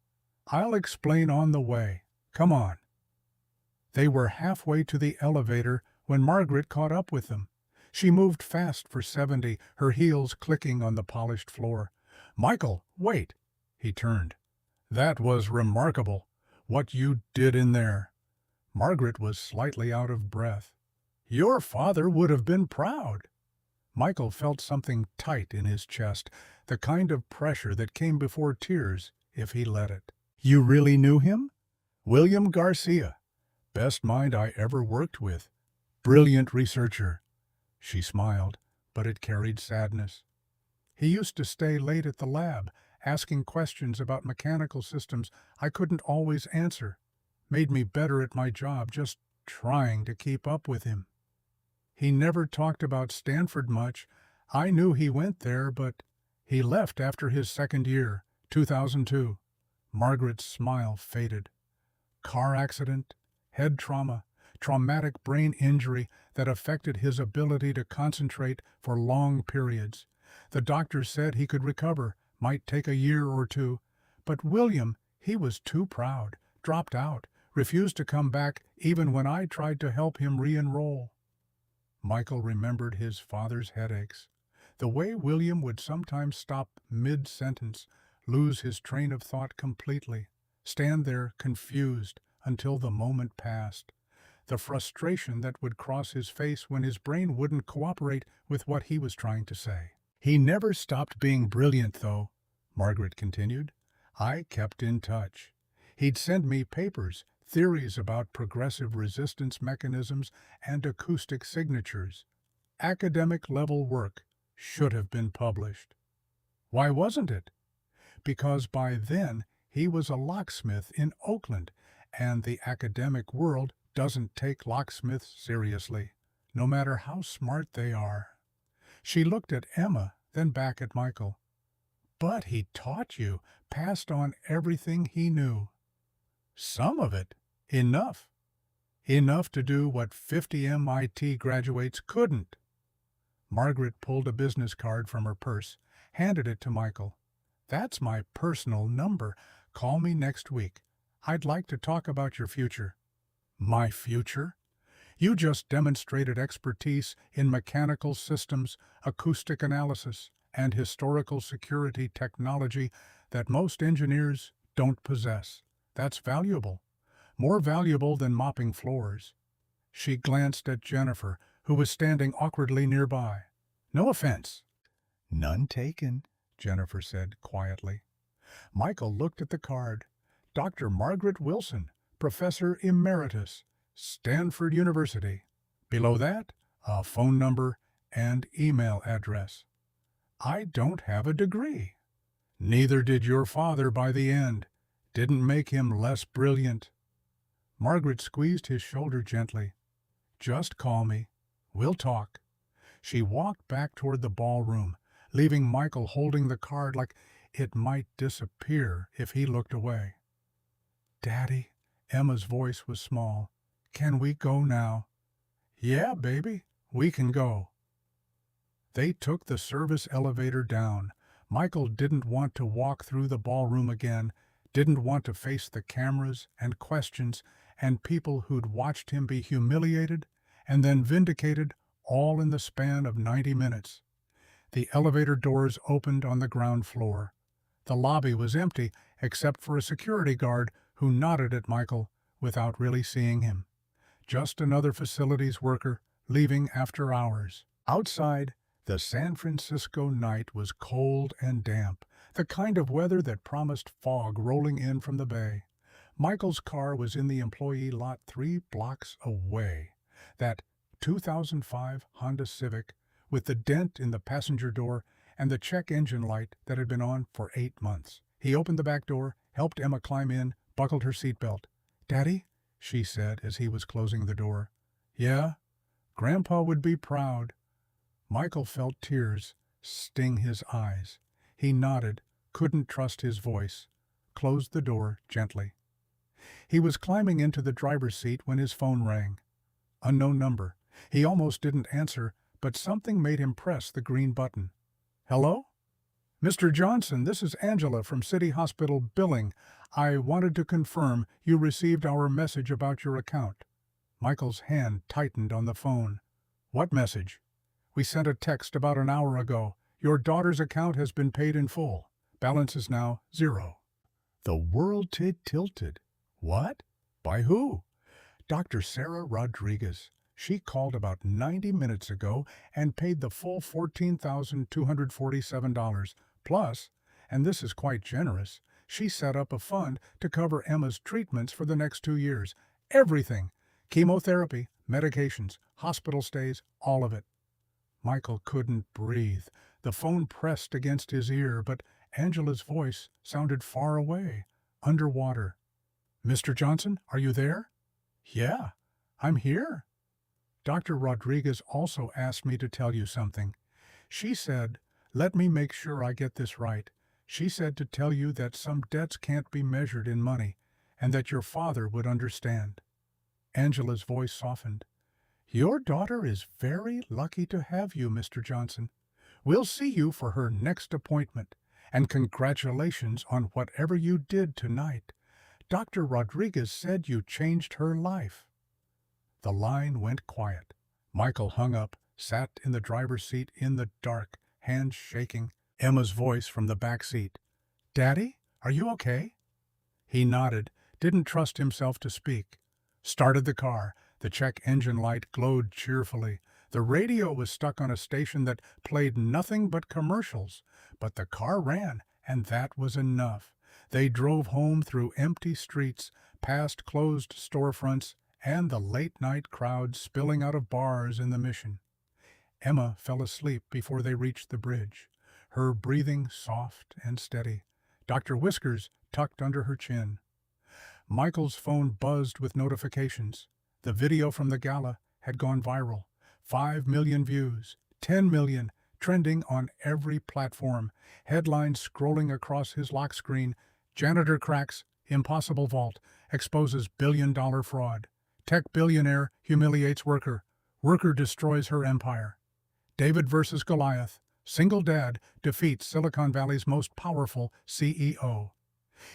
I'll explain on the way. Come on. They were halfway to the elevator when Margaret caught up with them. She moved fast for 70, her heels clicking on the polished floor. Michael, wait! He turned. That was remarkable, what you did in there. Margaret was slightly out of breath. Your father would have been proud. Michael felt something tight in his chest, the kind of pressure that came before tears if he let it. You really knew him? William Garcia. Best mind I ever worked with. Brilliant researcher. She smiled, but it carried sadness. He used to stay late at the lab, asking questions about mechanical systems I couldn't always answer. Made me better at my job just trying to keep up with him. He never talked about Stanford much. I knew he went there, but he left after his second year, 2002. Margaret's smile faded. Car accident, head trauma, traumatic brain injury that affected his ability to concentrate for long periods. The doctor said he could recover, might take a year or two. But William, he was too proud, dropped out, refused to come back even when I tried to help him re-enroll. Michael remembered his father's headaches, the way William would sometimes stop mid-sentence, lose his train of thought completely, stand there confused until the moment passed, the frustration that would cross his face when his brain wouldn't cooperate with what he was trying to say. He never stopped being brilliant, though, Margaret continued. I kept in touch. He'd send me papers, theories about progressive resistance mechanisms and acoustic signatures. Academic-level work should have been published. Why wasn't it? Because by then he was a locksmith in Oakland, and the academic world doesn't take locksmiths seriously, no matter how smart they are. She looked at Emma, then back at Michael. But he taught you, passed on everything he knew. Some of it. Enough. Enough to do what 50 MIT graduates couldn't. Margaret pulled a business card from her purse, handed it to Michael. That's my personal number. Call me next week. I'd like to talk about your future. My future? You just demonstrated expertise in mechanical systems, acoustic analysis, and historical security technology that most engineers don't possess. That's valuable. More valuable than mopping floors. She glanced at Jennifer, who was standing awkwardly nearby. No offense. None taken, Jennifer said quietly. Michael looked at the card. Dr. Margaret Wilson, Professor Emeritus, Stanford University. Below that, a phone number and email address. I don't have a degree. Neither did your father by the end. Didn't make him less brilliant. Margaret squeezed his shoulder gently. Just call me. We'll talk. She walked back toward the ballroom, leaving Michael holding the card like it might disappear if he looked away. Daddy, Emma's voice was small. Can we go now? Yeah, baby, we can go. They took the service elevator down. Michael didn't want to walk through the ballroom again, didn't want to face the cameras and questions and people who'd watched him be humiliated and then vindicated all in the span of 90 minutes. The elevator doors opened on the ground floor. The lobby was empty except for a security guard who nodded at Michael without really seeing him. Just another facilities worker leaving after hours. Outside, the San Francisco night was cold and damp, the kind of weather that promised fog rolling in from the bay. Michael's car was in the employee lot 3 blocks away. That 2005 Honda Civic with the dent in the passenger door and the check engine light that had been on for 8 months. He opened the back door, helped Emma climb in, buckled her seatbelt. Daddy, she said as he was closing the door. Yeah? Grandpa would be proud. Michael felt tears sting his eyes. He nodded, couldn't trust his voice, closed the door gently. He was climbing into the driver's seat when his phone rang. Unknown number. He almost didn't answer, but something made him press the green button. Hello? Mr. Johnson, this is Angela from City Hospital Billing. I wanted to confirm you received our message about your account. Michael's hand tightened on the phone. What message? We sent a text about an hour ago. Your daughter's account has been paid in full. Balance is now 0. The world tilted. What? By who? Dr. Sarah Rodriguez. She called about 90 minutes ago and paid the full $14,247. Plus, and this is quite generous, she set up a fund to cover Emma's treatments for the next 2 years. Everything. Chemotherapy, medications, hospital stays, all of it. Michael couldn't breathe. The phone pressed against his ear, but Angela's voice sounded far away, underwater. Mr. Johnson, are you there? Yeah, I'm here. Dr. Rodriguez also asked me to tell you something. She said, let me make sure I get this right. She said to tell you that some debts can't be measured in money, and that your father would understand. Angela's voice softened. Your daughter is very lucky to have you, Mr. Johnson. We'll see you for her next appointment, and congratulations on whatever you did tonight. Dr. Rodriguez said you changed her life. The line went quiet. Michael hung up, sat in the driver's seat in the dark, hands shaking. Emma's voice from the back seat. Daddy, are you okay? He nodded, didn't trust himself to speak. Started the car. The check engine light glowed cheerfully. The radio was stuck on a station that played nothing but commercials. But the car ran, and that was enough. They drove home through empty streets, past closed storefronts, and the late-night crowd spilling out of bars in the Mission. Emma fell asleep before they reached the bridge, her breathing soft and steady, Dr. Whiskers tucked under her chin. Michael's phone buzzed with notifications. The video from the gala had gone viral. 5 million views, 10 million, trending on every platform, headlines scrolling across his lock screen. Janitor cracks impossible vault, exposes billion-dollar fraud. Tech billionaire humiliates worker. Worker destroys her empire. David versus Goliath. Single dad defeats Silicon Valley's most powerful CEO.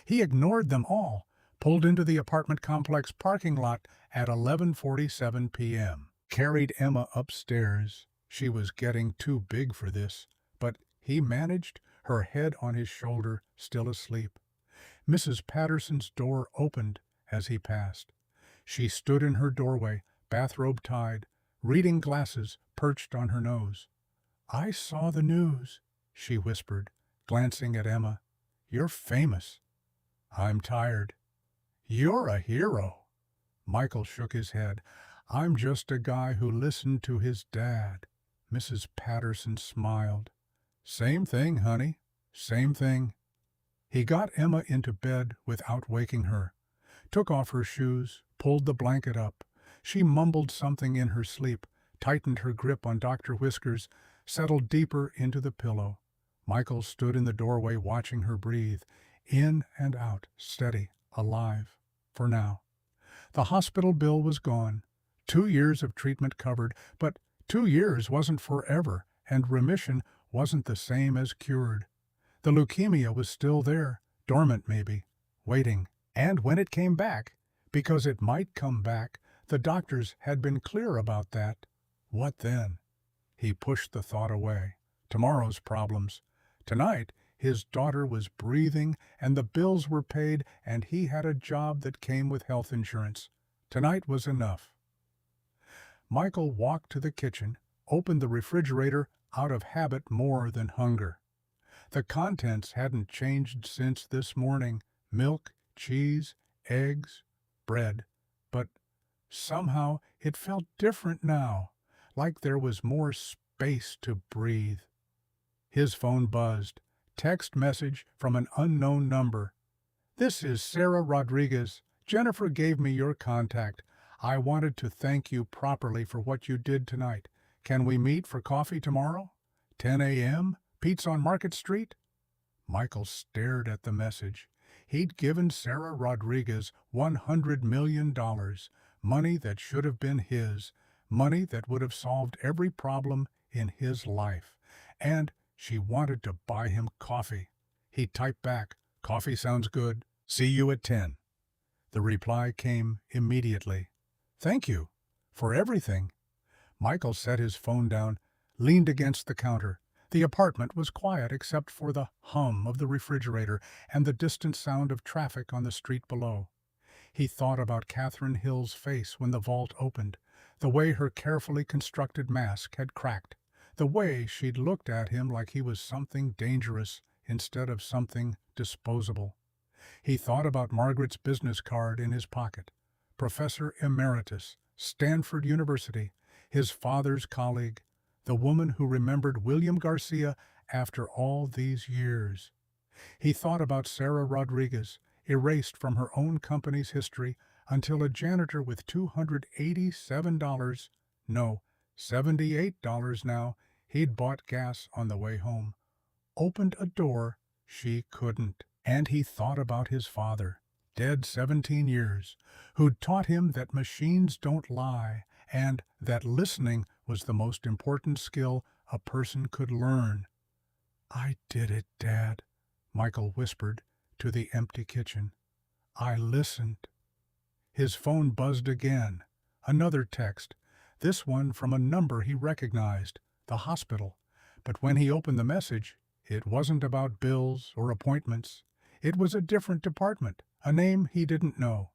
He ignored them all, pulled into the apartment complex parking lot at 11:47 p.m., carried Emma upstairs. She was getting too big for this, but he managed, her head on his shoulder, still asleep. Mrs. Patterson's door opened as he passed. She stood in her doorway, bathrobe tied, reading glasses perched on her nose. "I saw the news," she whispered, glancing at Emma. "You're famous." "I'm tired." "You're a hero." Michael shook his head. "I'm just a guy who listened to his dad." Mrs. Patterson smiled. "Same thing, honey. Same thing." He got Emma into bed without waking her, took off her shoes, pulled the blanket up. She mumbled something in her sleep, tightened her grip on Dr. Whiskers, settled deeper into the pillow. Michael stood in the doorway watching her breathe, in and out, steady, alive, for now. The hospital bill was gone. 2 years of treatment covered, but 2 years wasn't forever, and remission wasn't the same as cured. The leukemia was still there, dormant maybe, waiting. And when it came back, because it might come back, the doctors had been clear about that. What then? He pushed the thought away. Tomorrow's problems. Tonight, his daughter was breathing, and the bills were paid, and he had a job that came with health insurance. Tonight was enough. Michael walked to the kitchen, opened the refrigerator out of habit more than hunger. The contents hadn't changed since this morning. Milk, cheese, eggs, bread. But somehow it felt different now, like there was more space to breathe. His phone buzzed. Text message from an unknown number. "This is Sarah Rodriguez. Jennifer gave me your contact. I wanted to thank you properly for what you did tonight. Can we meet for coffee tomorrow? 10 a.m.? Pete's on Market Street?" Michael stared at the message. He'd given Sarah Rodriguez $100 million, money that should have been his, money that would have solved every problem in his life. And she wanted to buy him coffee. He typed back, "Coffee sounds good. See you at 10. The reply came immediately. "Thank you. For everything." Michael set his phone down, leaned against the counter. The apartment was quiet except for the hum of the refrigerator and the distant sound of traffic on the street below. He thought about Catherine Hill's face when the vault opened, the way her carefully constructed mask had cracked, the way she'd looked at him like he was something dangerous instead of something disposable. He thought about Margaret's business card in his pocket. Professor Emeritus, Stanford University, his father's colleague, the woman who remembered William Garcia after all these years. He thought about Sarah Rodriguez, erased from her own company's history until a janitor with $287, no, $78 now, he'd bought gas on the way home, opened a door she couldn't. And he thought about his father, dead 17 years, who'd taught him that machines don't lie and that listening was the most important skill a person could learn. "I did it, Dad," Michael whispered to the empty kitchen. "I listened." His phone buzzed again. Another text, this one from a number he recognized, the hospital. But when he opened the message, it wasn't about bills or appointments. It was a different department, a name he didn't know.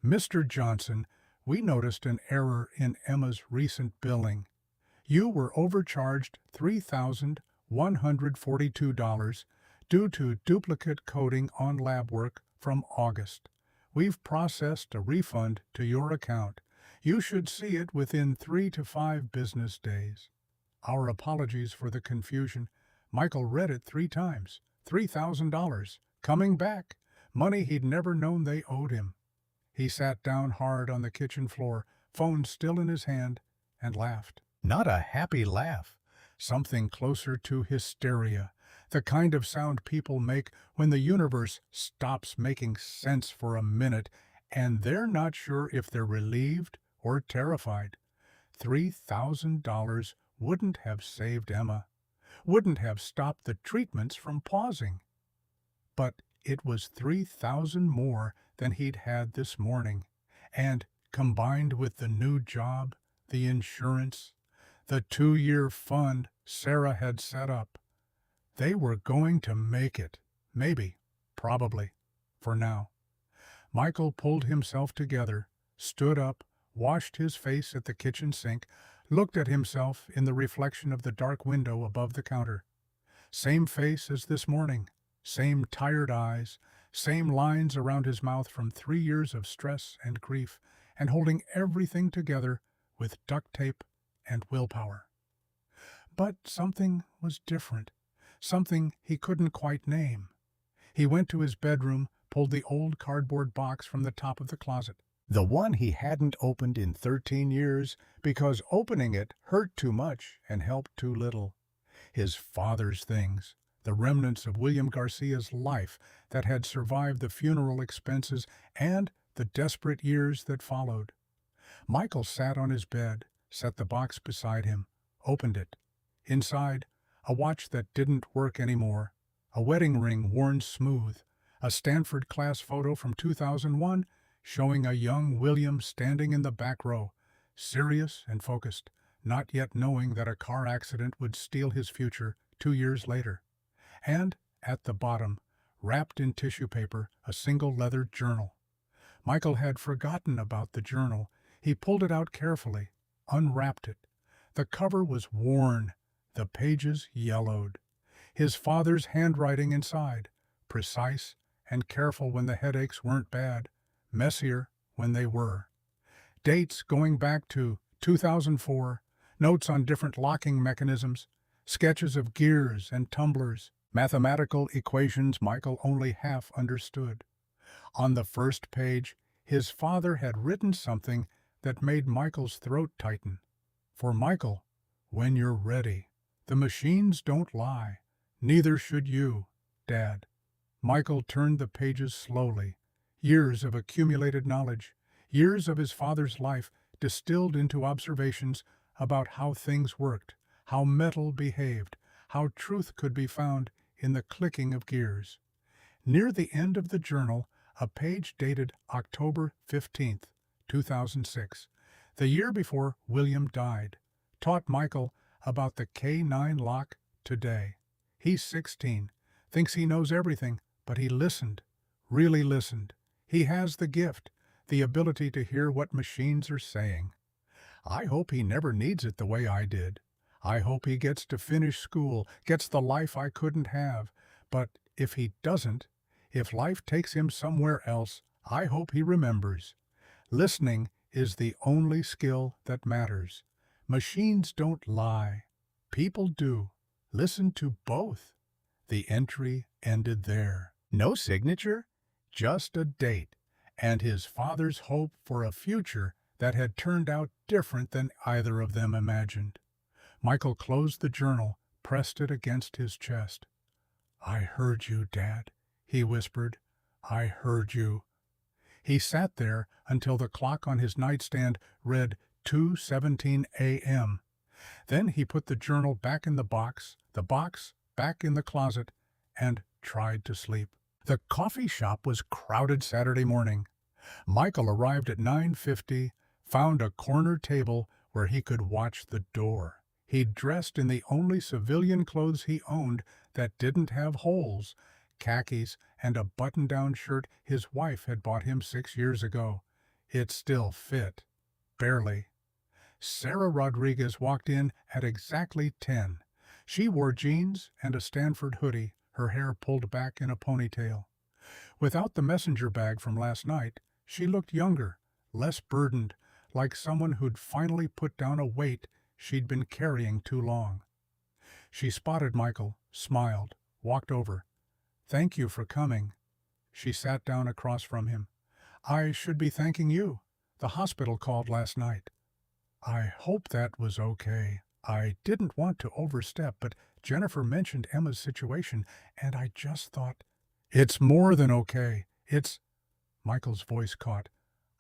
"Mr. Johnson, we noticed an error in Emma's recent billing. You were overcharged $3,142 due to duplicate coding on lab work from August. We've processed a refund to your account. You should see it within 3 to 5 business days. Our apologies for the confusion." Michael read it 3 times. $3,000. Coming back. Money he'd never known they owed him. He sat down hard on the kitchen floor, phone still in his hand, and laughed. Not a happy laugh. something closer to hysteria, the kind of sound people make when the universe stops making sense for a minute and they're not sure if they're relieved or terrified. $3,000 wouldn't have saved Emma, wouldn't have stopped the treatments from pausing. But it was 3,000 more than he'd had this morning, and combined with the new job, the insurance, the 2-year fund Sarah had set up, they were going to make it. Maybe. Probably. For now. Michael pulled himself together, stood up, washed his face at the kitchen sink, looked at himself in the reflection of the dark window above the counter. Same face as this morning, same tired eyes, same lines around his mouth from 3 years of stress and grief, and holding everything together with duct tape and willpower. But something was different, something he couldn't quite name. He went to his bedroom, pulled the old cardboard box from the top of the closet, the one he hadn't opened in 13 years because opening it hurt too much and helped too little. His father's things, the remnants of William Garcia's life that had survived the funeral expenses and the desperate years that followed. Michael sat on his bed, set the box beside him, opened it. Inside, a watch that didn't work anymore, a wedding ring worn smooth, a Stanford class photo from 2001 showing a young William standing in the back row, serious and focused, not yet knowing that a car accident would steal his future 2 years later. And, at the bottom, wrapped in tissue paper, a single leather journal. Michael had forgotten about the journal. He pulled it out carefully, unwrapped it. The cover was worn, the pages yellowed. His father's handwriting inside, precise and careful when the headaches weren't bad, messier when they were. Dates going back to 2004, notes on different locking mechanisms, sketches of gears and tumblers, mathematical equations Michael only half understood. On the first page, his father had written something that made Michael's throat tighten. For Michael, when you're ready. The machines don't lie. Neither should you, Dad. Michael turned the pages slowly. Years of accumulated knowledge, years of his father's life distilled into observations about how things worked, how metal behaved, how truth could be found in the clicking of gears. Near the end of the journal, a page dated October 15th, 2006, the year before William died, taught Michael about the K9 lock today. He's 16, thinks he knows everything, but he listened, really listened. He has the gift, the ability to hear what machines are saying. I hope he never needs it the way I did. I hope he gets to finish school, gets the life I couldn't have. But if he doesn't, if life takes him somewhere else, I hope he remembers. Listening is the only skill that matters. Machines don't lie. People do. Listen to both. The entry ended there. No signature, just a date, and his father's hope for a future that had turned out different than either of them imagined. Michael closed the journal, pressed it against his chest. "I heard you, Dad," he whispered. "I heard you." He sat there until the clock on his nightstand read 2:17 a.m. Then he put the journal back in the box back in the closet, and tried to sleep. The coffee shop was crowded Saturday morning. Michael arrived at 9:50, found a corner table where he could watch the door. He'd dressed in the only civilian clothes he owned that didn't have holes, khakis and a button-down shirt his wife had bought him 6 years ago. It still fit. Barely. Sarah Rodriguez walked in at exactly 10. She wore jeans and a Stanford hoodie, her hair pulled back in a ponytail. Without the messenger bag from last night, she looked younger, less burdened, like someone who'd finally put down a weight she'd been carrying too long. She spotted Michael, smiled, walked over. "Thank you for coming." She sat down across from him. "I should be thanking you. The hospital called last night." "I hope that was okay." I didn't want to overstep, but Jennifer mentioned Emma's situation, and I just thought, it's more than okay. It's, Michael's voice caught.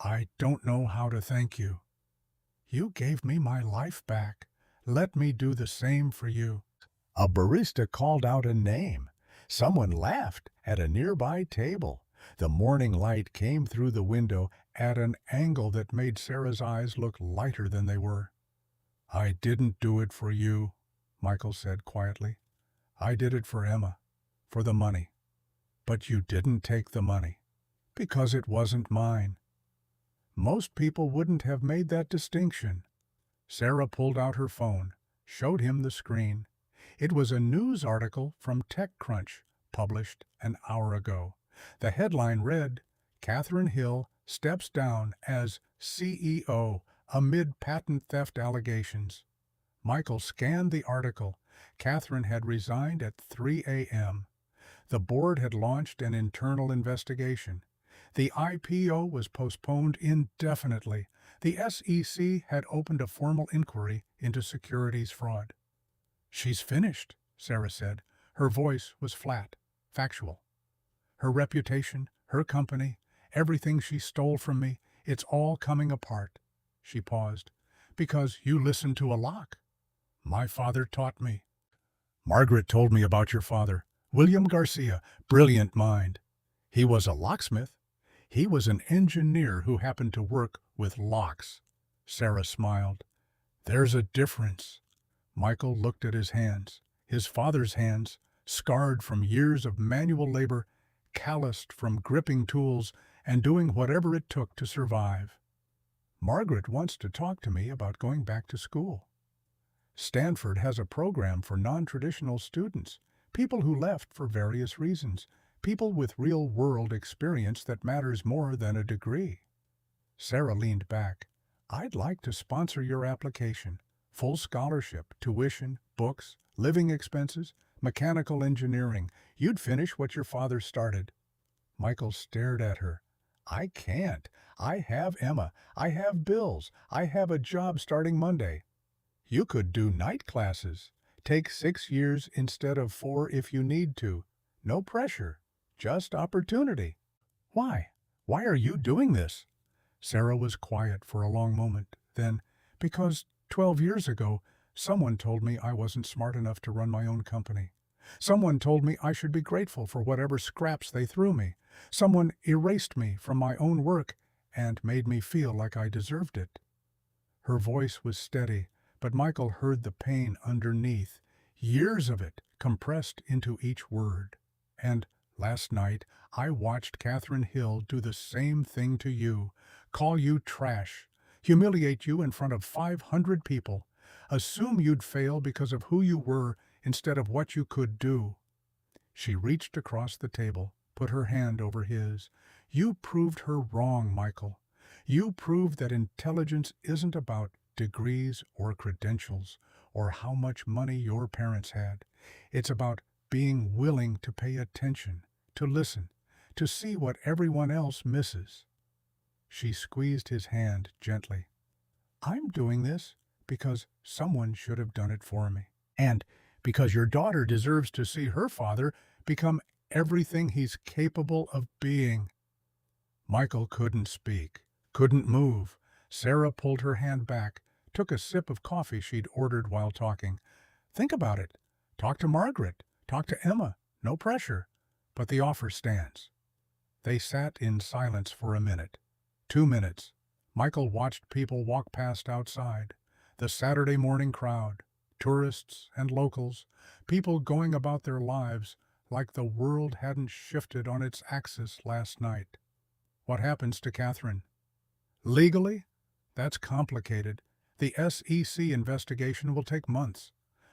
I don't know how to thank you. You gave me my life back. Let me do the same for you. A barista called out a name. Someone laughed at a nearby table. The morning light came through the window at an angle that made Sarah's eyes look lighter than they were. I didn't do it for you, Michael said quietly. I did it for Emma, for the money. But you didn't take the money, because it wasn't mine. Most people wouldn't have made that distinction. Sarah pulled out her phone, showed him the screen. It was a news article from TechCrunch, published an hour ago. The headline read, Catherine Hill steps down as CEO amid patent theft allegations. Michael scanned the article. Catherine had resigned at 3 a.m. The board had launched an internal investigation. The IPO was postponed indefinitely. The SEC had opened a formal inquiry into securities fraud. She's finished, Sarah said. Her voice was flat, factual. Her reputation, her company, everything she stole from me, it's all coming apart. She paused. Because you listened to a lock. My father taught me. Margaret told me about your father, William Garcia, brilliant mind. He was a locksmith. He was an engineer who happened to work with locks. Sarah smiled. There's a difference. Michael looked at his hands, his father's hands, scarred from years of manual labor, calloused from gripping tools and doing whatever it took to survive. Margaret wants to talk to me about going back to school. Stanford has a program for non-traditional students, people who left for various reasons, people with real-world experience that matters more than a degree. Sarah leaned back. I'd like to sponsor your application. Full scholarship, tuition, books, living expenses, mechanical engineering. You'd finish what your father started. Michael stared at her. I can't. I have Emma. I have bills. I have a job starting Monday. You could do night classes. Take 6 years instead of 4 if you need to. No pressure. Just opportunity. Why? Why are you doing this? Sarah was quiet for a long moment. Then, because 12 years ago, someone told me I wasn't smart enough to run my own company. Someone told me I should be grateful for whatever scraps they threw me. Someone erased me from my own work and made me feel like I deserved it. Her voice was steady, but Michael heard the pain underneath, years of it compressed into each word. And last night, I watched Catherine Hill do the same thing to you, call you trash, humiliate you in front of 500 people, assume you'd fail because of who you were instead of what you could do. She reached across the table, put her hand over his. You proved her wrong, Michael. You proved that intelligence isn't about degrees or credentials or how much money your parents had. It's about being willing to pay attention, to listen, to see what everyone else misses. She squeezed his hand gently. I'm doing this because someone should have done it for me. And because your daughter deserves to see her father become everything he's capable of being. Michael couldn't speak, couldn't move. Sarah pulled her hand back, took a sip of coffee she'd ordered while talking. Think about it. Talk to Margaret. Talk to Emma. No pressure. But the offer stands. They sat in silence for a minute. 2 minutes. Michael watched people walk past outside. The Saturday morning crowd. Tourists and locals. People going about their lives like the world hadn't shifted on its axis last night. What happens to Catherine? Legally? That's complicated. The SEC investigation will take months.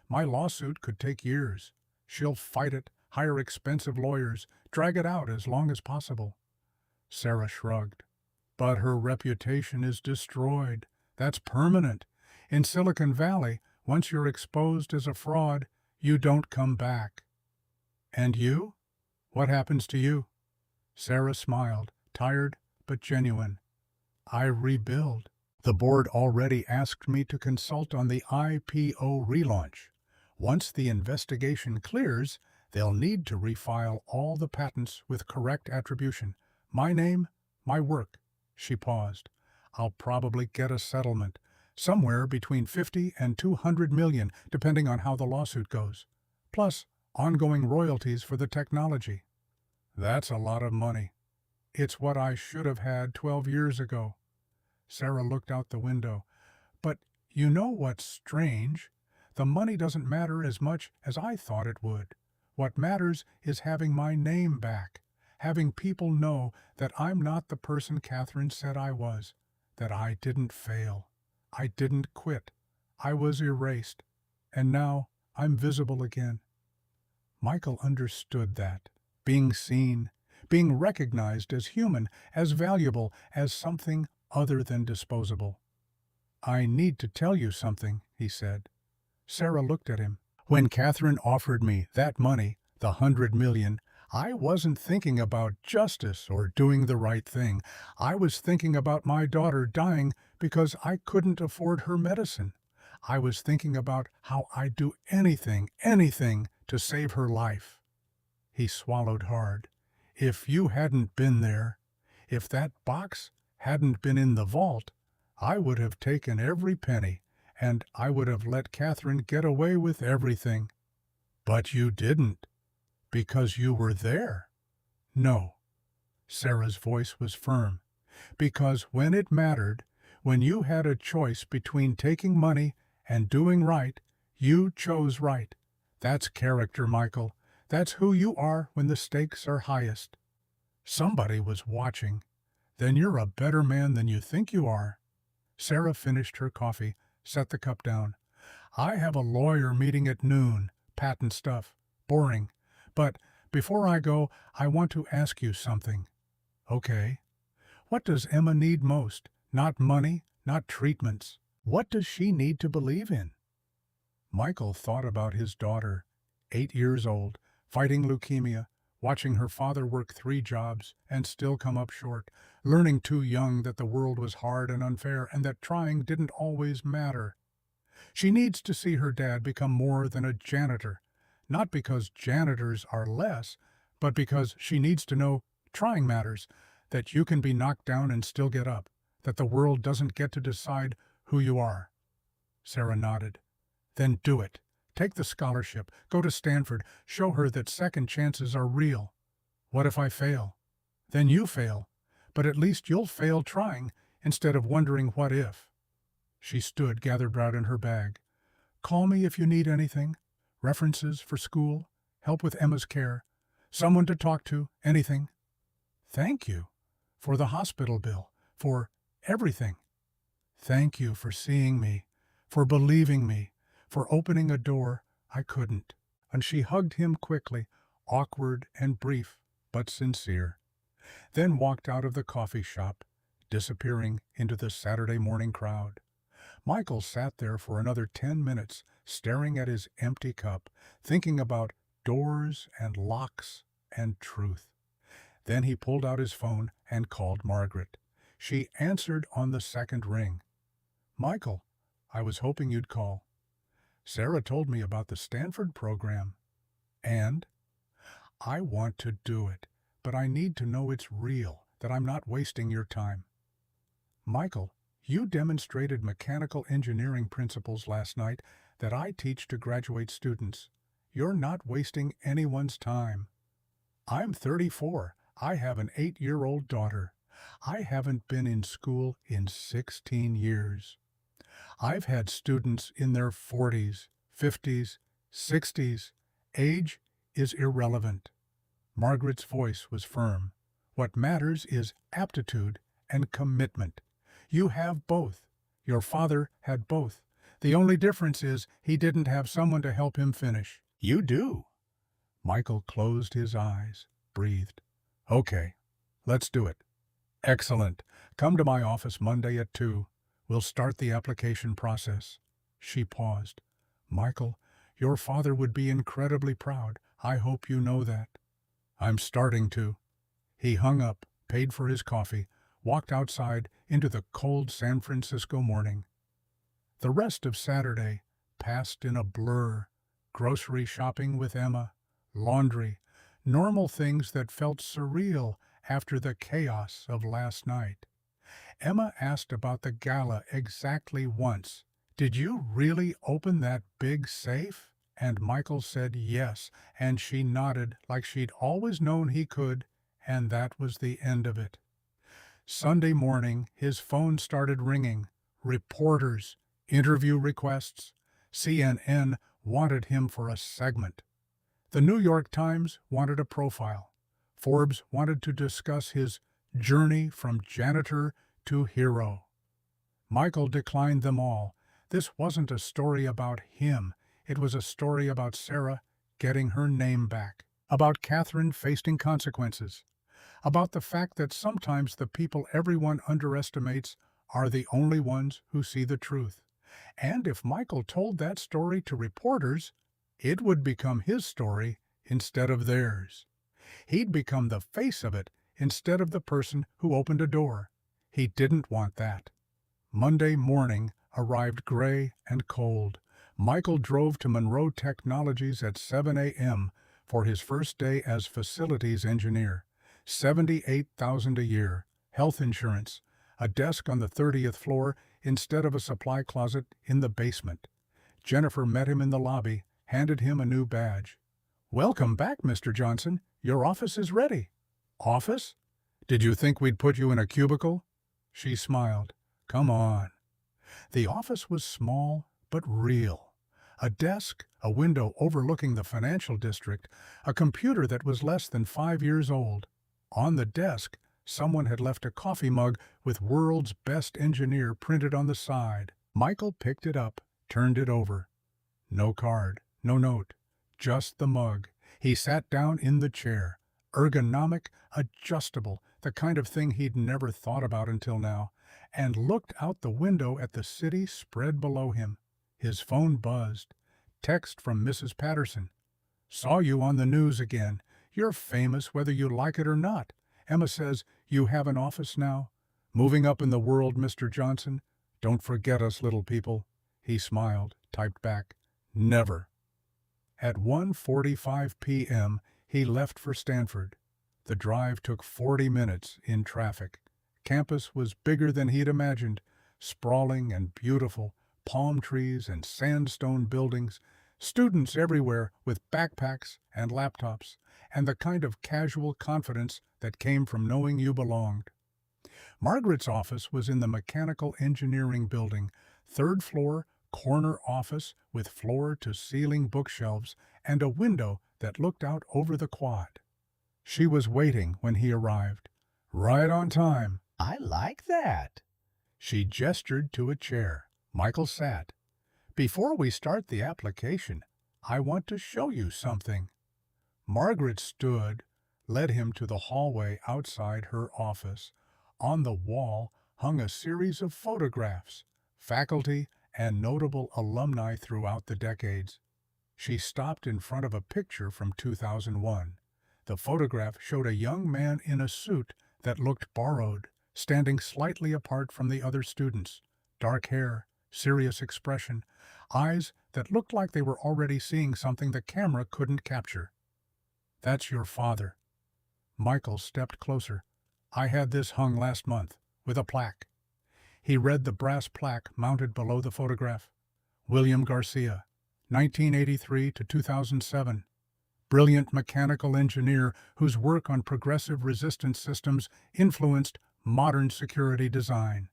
My lawsuit could take years. She'll fight it, hire expensive lawyers, drag it out as long as possible. Sarah shrugged. But her reputation is destroyed. That's permanent. In Silicon Valley, once you're exposed as a fraud, you don't come back. And you? What happens to you? Sarah smiled, tired but genuine. I rebuild. The board already asked me to consult on the IPO relaunch. Once the investigation clears, they'll need to refile all the patents with correct attribution. My name, my work." She paused. "I'll probably get a settlement, somewhere between 50 and 200 million, depending on how the lawsuit goes. Plus, ongoing royalties for the technology." "That's a lot of money." "It's what I should have had 12 years ago." Sarah looked out the window. "But you know what's strange? The money doesn't matter as much as I thought it would. What matters is having my name back, having people know that I'm not the person Catherine said I was, that I didn't fail. I didn't quit. I was erased. And now I'm visible again." Michael understood that. Being seen, being recognized as human, as valuable, as something other than disposable. "I need to tell you something," he said. Sarah looked at him. "When Catherine offered me that money, the 100 million, I wasn't thinking about justice or doing the right thing. I was thinking about my daughter dying because I couldn't afford her medicine. I was thinking about how I'd do anything to save her life." He swallowed hard. "If you hadn't been there, if that box hadn't been in the vault, I would have taken every penny, and I would have let Catherine get away with everything." "But you didn't, because you were there." "No." Sarah's voice was firm. "Because when it mattered, when you had a choice between taking money and doing right, you chose right. That's character, Michael. That's who you are when the stakes are highest." "Somebody was watching." "Then you're a better man than you think you are." Sarah finished her coffee, set the cup down. "I have a lawyer meeting at noon. Patent stuff. Boring. But before I go, I want to ask you something." "Okay." "What does Emma need most? Not money, not treatments. What does she need to believe in?" Michael thought about his daughter, 8 years old, fighting leukemia, watching her father work 3 jobs and still come up short, learning too young that the world was hard and unfair and that trying didn't always matter. She needs to see her dad become more than a janitor, not because janitors are less, but because she needs to know trying matters, that you can be knocked down and still get up, that the world doesn't get to decide who you are. Sarah nodded. "Then do it. Take the scholarship, go to Stanford, show her that second chances are real." "What if I fail?" "Then you fail, but at least you'll fail trying instead of wondering what if." She stood gathered round in her bag. "Call me if you need anything. References for school, help with Emma's care, someone to talk to, anything." "Thank you. For the hospital bill, for everything. Thank you for seeing me, for believing me, for opening a door I couldn't." And she hugged him quickly, awkward and brief, but sincere. Then walked out of the coffee shop, disappearing into the Saturday morning crowd. Michael sat there for another 10 minutes, staring at his empty cup, thinking about doors and locks and truth. Then he pulled out his phone and called Margaret. She answered on the second ring. "Michael, I was hoping you'd call. Sarah told me about the Stanford program. And I want to do it, but I need to know it's real, that I'm not wasting your time." "Michael, you demonstrated mechanical engineering principles last night that I teach to graduate students. You're not wasting anyone's time. I'm 34. I have an 8-year-old daughter. I haven't been in school in 16 years. I've had students in their 40s, 50s, 60s. Age is irrelevant." Margaret's voice was firm. "What matters is aptitude and commitment. You have both. Your father had both. The only difference is he didn't have someone to help him finish. You do." Michael closed his eyes, breathed. "Okay, let's do it." "Excellent. Come to my office Monday at 2. We'll start the application process." She paused. "Michael, your father would be incredibly proud. I hope you know that." "I'm starting to." He hung up, paid for his coffee, walked outside into the cold San Francisco morning. The rest of Saturday passed in a blur. Grocery shopping with Emma, laundry, normal things that felt surreal after the chaos of last night. Emma asked about the gala exactly once. "Did you really open that big safe?" And Michael said yes, and she nodded like she'd always known he could, and that was the end of it. Sunday morning, his phone started ringing. Reporters, interview requests. CNN wanted him for a segment. The New York Times wanted a profile. Forbes wanted to discuss his journey from janitor to hero. Michael declined them all. This wasn't a story about him. It was a story about Sarah getting her name back, about Catherine facing consequences, about the fact that sometimes the people everyone underestimates are the only ones who see the truth. And if Michael told that story to reporters, it would become his story instead of theirs. He'd become the face of it instead of the person who opened a door. He didn't want that. Monday morning arrived gray and cold. Michael drove to Monroe Technologies at 7 a.m. for his first day as facilities engineer. $78,000 a year, health insurance, a desk on the 30th floor instead of a supply closet in the basement. Jennifer met him in the lobby, handed him a new badge. "Welcome back, Mr. Johnson. Your office is ready." "Office? Did you think we'd put you in a cubicle?" She smiled. "Come on." The office was small but real. A desk, a window overlooking the financial district, a computer that was less than 5 years old. On the desk, someone had left a coffee mug with "World's Best Engineer" printed on the side. Michael picked it up, turned it over. No card, no note, just the mug. He sat down in the chair. Ergonomic, adjustable, the kind of thing he'd never thought about until now, and looked out the window at the city spread below him. His phone buzzed. Text from Mrs. Patterson. "Saw you on the news again. You're famous whether you like it or not. Emma says you have an office now. Moving up in the world, Mr. Johnson. Don't forget us, little people." He smiled, typed back, "Never." At 1:45 p.m., he left for Stanford. The drive took 40 minutes in traffic. Campus was bigger than he'd imagined, sprawling and beautiful, palm trees and sandstone buildings, students everywhere with backpacks and laptops, and the kind of casual confidence that came from knowing you belonged. Margaret's office was in the mechanical engineering building, 3rd floor, corner office with floor-to-ceiling bookshelves and a window that looked out over the quad. She was waiting when he arrived. "Right on time." "I like that." She gestured to a chair. Michael sat. "Before we start the application, I want to show you something." Margaret stood, led him to the hallway outside her office. On the wall hung a series of photographs, faculty and notable alumni throughout the decades. She stopped in front of a picture from 2001. The photograph showed a young man in a suit that looked borrowed, standing slightly apart from the other students. Dark hair, serious expression, eyes that looked like they were already seeing something the camera couldn't capture. "That's your father." Michael stepped closer. "I had this hung last month, with a plaque." He read the brass plaque mounted below the photograph. "William Garcia, 1983 to 2007. Brilliant mechanical engineer whose work on progressive resistance systems influenced modern security design."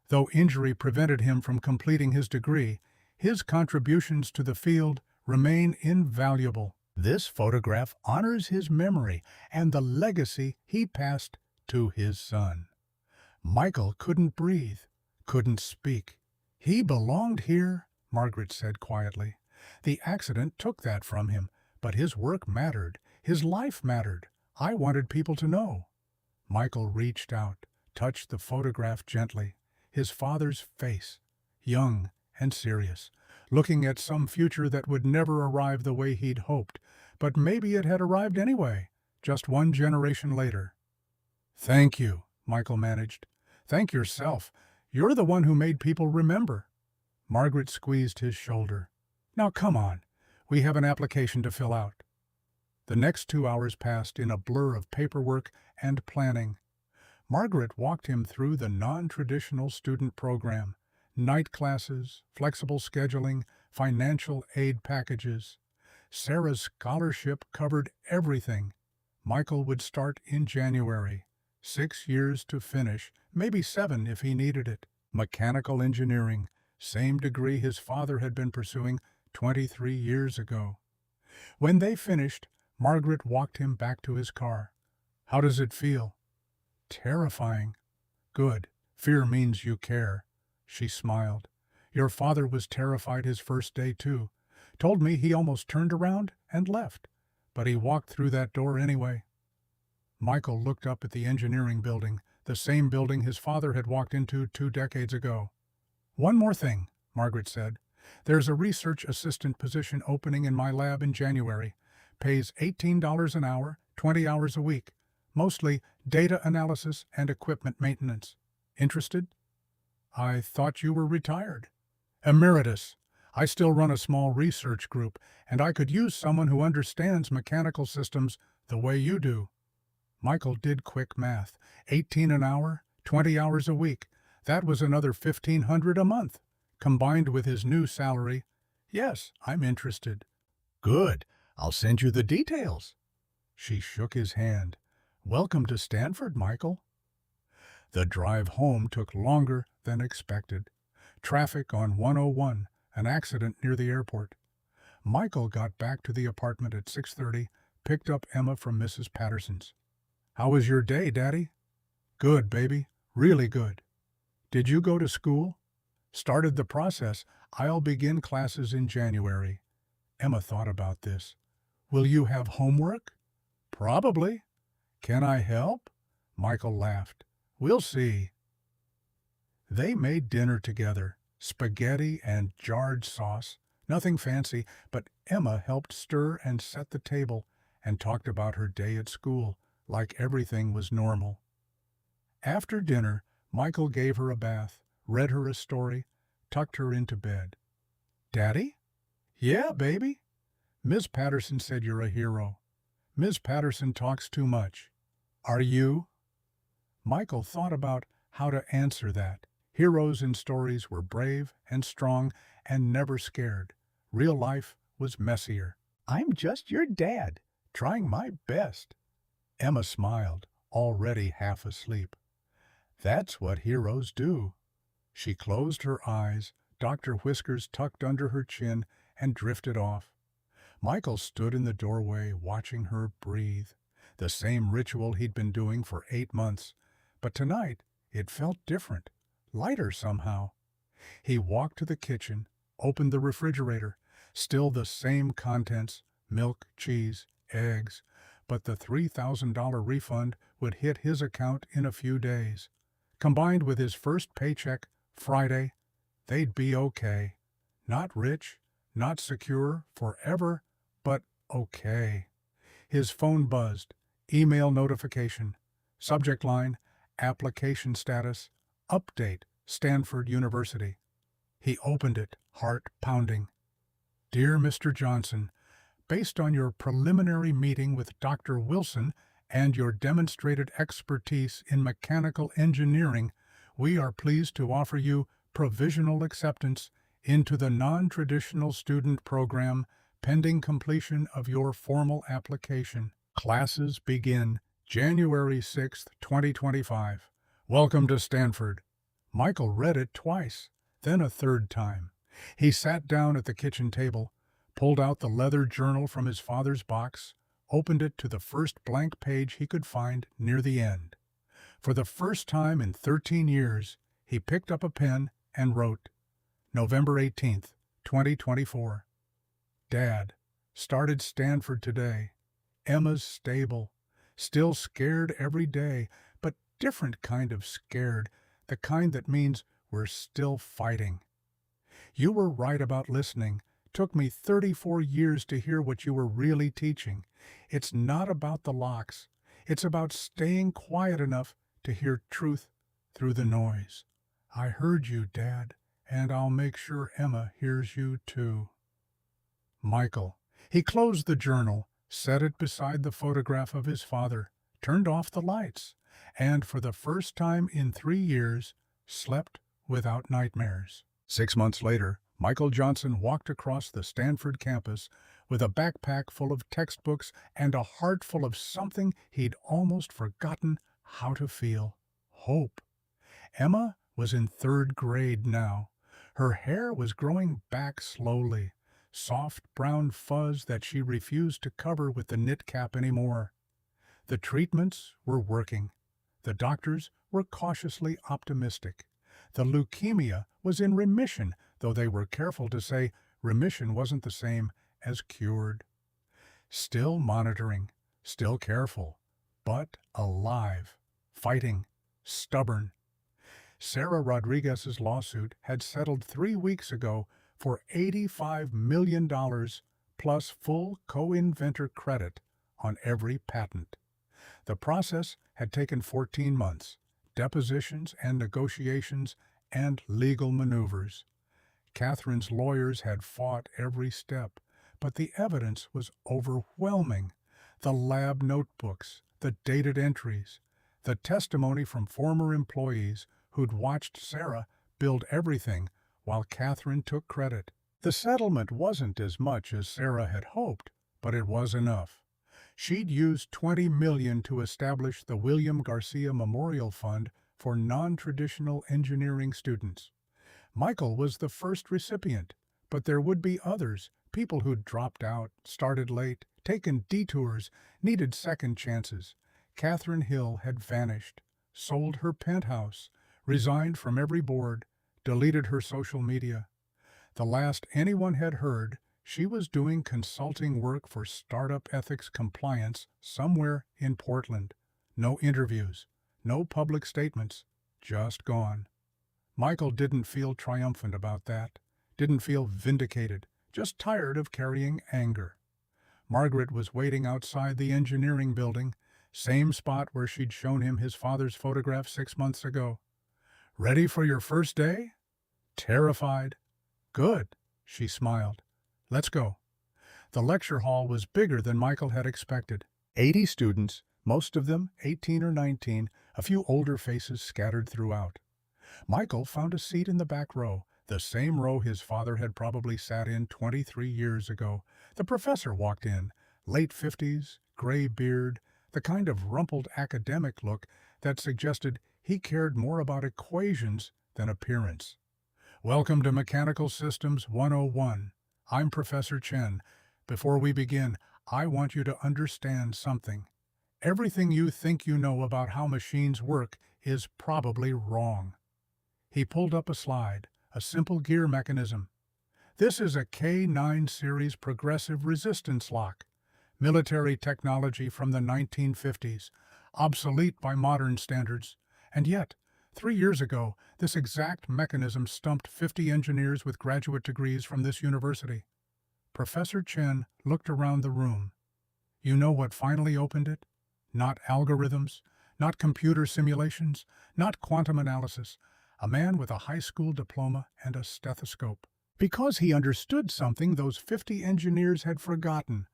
Though injury prevented him from completing his degree, his contributions to the field remain invaluable. This photograph honors his memory and the legacy he passed to his son. Michael couldn't breathe, couldn't speak. "He belonged here," Margaret said quietly. "The accident took that from him, but his work mattered, his life mattered. I wanted people to know." Michael reached out, touched the photograph gently. His father's face, young and serious, looking at some future that would never arrive the way he'd hoped, but maybe it had arrived anyway, just one generation later. "Thank you," Michael managed. Thank yourself. You're the one who made people remember. Margaret squeezed his shoulder. Now come on. We have an application to fill out. The next 2 hours passed in a blur of paperwork and planning. Margaret walked him through the non-traditional student program, night classes, flexible scheduling, financial aid packages. Sarah's scholarship covered everything. Michael would start in January. 6 years to finish, maybe 7 if he needed it. Mechanical engineering, same degree his father had been pursuing 23 years ago. When they finished, Margaret walked him back to his car. How does it feel? Terrifying. Good. Fear means you care. She smiled. Your father was terrified his first day too. Told me he almost turned around and left. But he walked through that door anyway. Michael looked up at the engineering building, the same building his father had walked into 2 decades ago. One more thing, Margaret said. There's a research assistant position opening in my lab in January. Pays $18 an hour, 20 hours a week. Mostly data analysis and equipment maintenance. Interested? I thought you were retired. Emeritus. I still run a small research group, and I could use someone who understands mechanical systems the way you do. Michael did quick math. 18 an hour, 20 hours a week. That was another $1,500 a month. Combined with his new salary. Yes, I'm interested. Good. I'll send you the details. She shook his hand. Welcome to Stanford, Michael. The drive home took longer than expected. Traffic on 101, an accident near the airport. Michael got back to the apartment at 6:30, picked up Emma from Mrs. Patterson's. How was your day, Daddy? Good, baby. Really good. Did you go to school? Started the process. I'll begin classes in January. Emma thought about this. Will you have homework? Probably. Can I help? Michael laughed. We'll see. They made dinner together, spaghetti and jarred sauce. Nothing fancy, but Emma helped stir and set the table and talked about her day at school, like everything was normal. After dinner, Michael gave her a bath, read her a story, tucked her into bed. Daddy? Yeah, baby. Ms. Patterson said you're a hero. Ms. Patterson talks too much. Are you? Michael thought about how to answer that. Heroes in stories were brave and strong and never scared. Real life was messier. I'm just your dad, trying my best. Emma smiled, already half asleep. That's what heroes do. She closed her eyes, Dr. Whiskers tucked under her chin, and drifted off. Michael stood in the doorway watching her breathe, the same ritual he'd been doing for 8 months, but tonight it felt different, lighter somehow. He walked to the kitchen, opened the refrigerator, still the same contents, milk, cheese, eggs, but the $3,000 refund would hit his account in a few days. Combined with his first paycheck, Friday, they'd be okay. Not rich, not secure forever, but okay. His phone buzzed. Email notification. Subject line, application status, update, Stanford University. He opened it, heart pounding. Dear Mr. Johnson, based on your preliminary meeting with Dr. Wilson and your demonstrated expertise in mechanical engineering, we are pleased to offer you provisional acceptance into the non-traditional student program pending completion of your formal application. Classes begin January 6, 2025. Welcome to Stanford. Michael read it twice, then a third time. He sat down at the kitchen table, pulled out the leather journal from his father's box, opened it to the first blank page he could find near the end. For the first time in 13 years, he picked up a pen and wrote, November 18th, 2024. Dad, started Stanford today. Emma's stable. Still scared every day, but different kind of scared, the kind that means we're still fighting. You were right about listening. Took me 34 years to hear what you were really teaching. It's not about the locks. It's about staying quiet enough to hear truth through the noise. "I heard you, Dad, and I'll make sure Emma hears you too." Michael. He closed the journal, set it beside the photograph of his father, turned off the lights, and for the first time in 3 years, slept without nightmares. 6 months later, Michael Johnson walked across the Stanford campus with a backpack full of textbooks and a heart full of something he'd almost forgotten how to feel: hope. Emma was in 3rd grade now. Her hair was growing back slowly, soft brown fuzz that she refused to cover with the knit cap anymore. The treatments were working. The doctors were cautiously optimistic. The leukemia was in remission, though they were careful to say remission wasn't the same as cured. Still monitoring, still careful, but alive, fighting, stubborn. Sarah Rodriguez's lawsuit had settled 3 weeks ago for $85 million plus full co-inventor credit on every patent. The process had taken 14 months, depositions and negotiations and legal maneuvers. Catherine's lawyers had fought every step, but the evidence was overwhelming. The lab notebooks, the dated entries, the testimony from former employees who'd watched Sarah build everything while Catherine took credit. The settlement wasn't as much as Sarah had hoped, but it was enough. She'd used $20 million to establish the William Garcia Memorial Fund for non-traditional engineering students. Michael was the first recipient, but there would be others, people who'd dropped out, started late, taken detours, needed second chances. Catherine Hill had vanished, sold her penthouse, resigned from every board, deleted her social media. The last anyone had heard, she was doing consulting work for startup ethics compliance somewhere in Portland. No interviews, no public statements, just gone. Michael didn't feel triumphant about that, didn't feel vindicated, just tired of carrying anger. Margaret was waiting outside the engineering building, same spot where she'd shown him his father's photograph 6 months ago. "Ready for your first day?" Terrified. "Good," she smiled. "Let's go." The lecture hall was bigger than Michael had expected. 80 students, most of them 18 or 19, a few older faces scattered throughout. Michael found a seat in the back row, the same row his father had probably sat in 23 years ago. The professor walked in, late 50s, gray beard, the kind of rumpled academic look that suggested he cared more about equations than appearance. "Welcome to Mechanical Systems 101. I'm Professor Chen. Before we begin, I want you to understand something. Everything you think you know about how machines work is probably wrong." He pulled up a slide, a simple gear mechanism. "This is a K9 series progressive resistance lock. Military technology from the 1950s, obsolete by modern standards. And yet, 3 years ago, this exact mechanism stumped 50 engineers with graduate degrees from this university." Professor Chen looked around the room. "You know what finally opened it? Not algorithms, not computer simulations, not quantum analysis. A man with a high school diploma and a stethoscope. Because he understood something those 50 engineers had forgotten.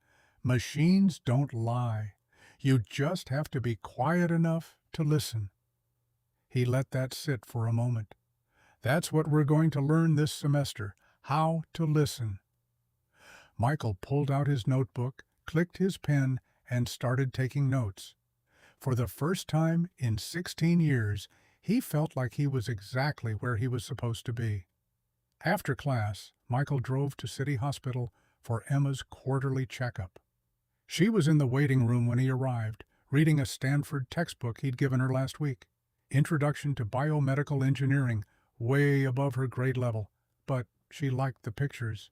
Machines don't lie. You just have to be quiet enough to listen." He let that sit for a moment. "That's what we're going to learn this semester, how to listen." Michael pulled out his notebook, clicked his pen, and started taking notes. For the first time in 16 years, he felt like he was exactly where he was supposed to be. After class, Michael drove to City Hospital for Emma's quarterly checkup. She was in the waiting room when he arrived, reading a Stanford textbook he'd given her last week. Introduction to Biomedical Engineering, way above her grade level, but she liked the pictures.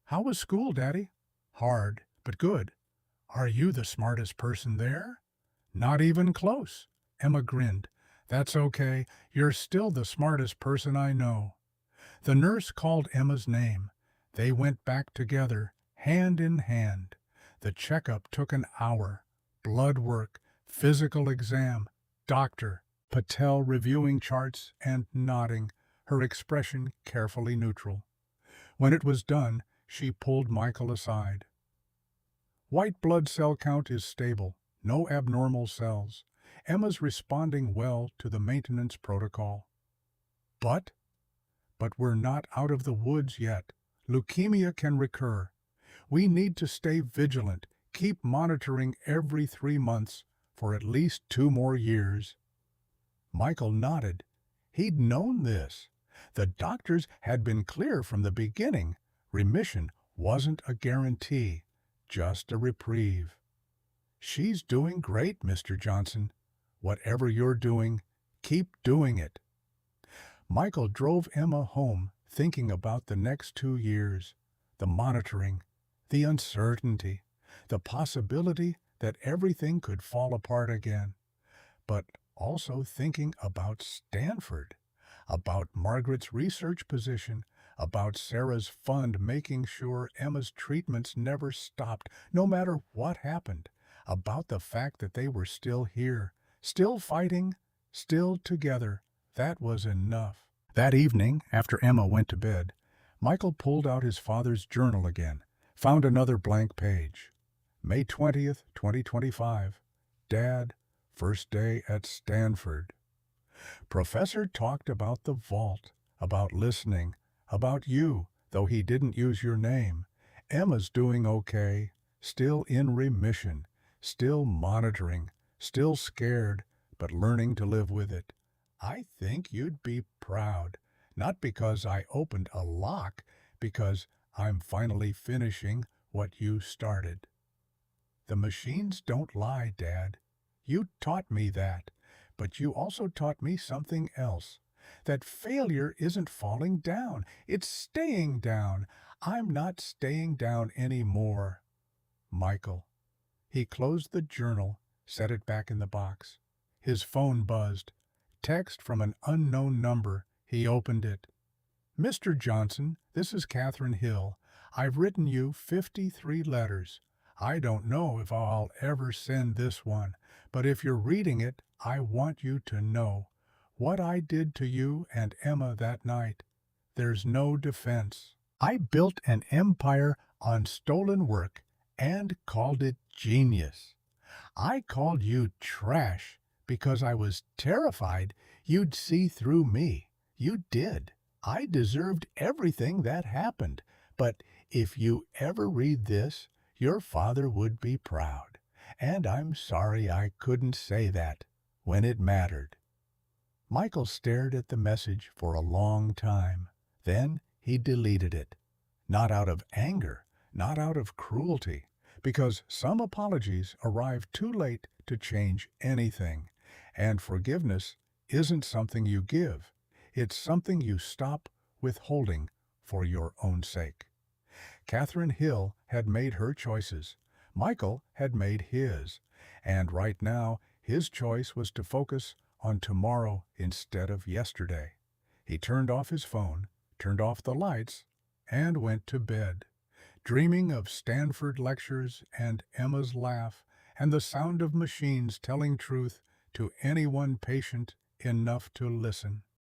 "How was school, Daddy?" "Hard, but good." "Are you the smartest person there?" "Not even close." Emma grinned. "That's okay. You're still the smartest person I know." The nurse called Emma's name. They went back together, hand in hand. The checkup took an hour. Blood work, physical exam, doctor, Patel reviewing charts and nodding, her expression carefully neutral. When it was done, she pulled Michael aside. White blood cell count is stable, no abnormal cells. Emma's responding well to the maintenance protocol. But we're not out of the woods yet. Leukemia can recur. We need to stay vigilant, keep monitoring every 3 months for at least 2 more years. Michael nodded. He'd known this. The doctors had been clear from the beginning. Remission wasn't a guarantee, just a reprieve. She's doing great, Mr. Johnson. Whatever you're doing, keep doing it. Michael drove Emma home, thinking about the next 2 years, the monitoring, the uncertainty, the possibility that everything could fall apart again, but also thinking about Stanford, about Margaret's research position, about Sarah's fund making sure Emma's treatments never stopped, no matter what happened, about the fact that they were still here, still fighting, still together. That was enough. That evening, after Emma went to bed, Michael pulled out his father's journal again, found another blank page. May 20th, 2025. Dad, first day at Stanford. Professor talked about the vault, about listening, about you, though he didn't use your name. Emma's doing okay, still in remission, still monitoring, still scared, but learning to live with it. I think you'd be proud, not because I opened a lock, because I'm finally finishing what you started. The machines don't lie, Dad. You taught me that, but you also taught me something else. That failure isn't falling down, it's staying down. I'm not staying down anymore. Michael. He closed the journal, set it back in the box. His phone buzzed. Text from an unknown number. He opened it. Mr. Johnson, this is Catherine Hill. I've written you 53 letters. I don't know if I'll ever send this one, but if you're reading it, I want you to know what I did to you and Emma that night. There's no defense. I built an empire on stolen work and called it genius. I called you trash because I was terrified you'd see through me. You did. I deserved everything that happened, but if you ever read this, your father would be proud, and I'm sorry I couldn't say that when it mattered. Michael stared at the message for a long time. Then he deleted it. Not out of anger, not out of cruelty, because some apologies arrive too late to change anything, and forgiveness isn't something you give. It's something you stop withholding for your own sake. Catherine Hill had made her choices. Michael had made his. And right now, his choice was to focus on tomorrow instead of yesterday. He turned off his phone, turned off the lights, and went to bed, dreaming of Stanford lectures and Emma's laugh and the sound of machines telling truth to anyone patient enough to listen.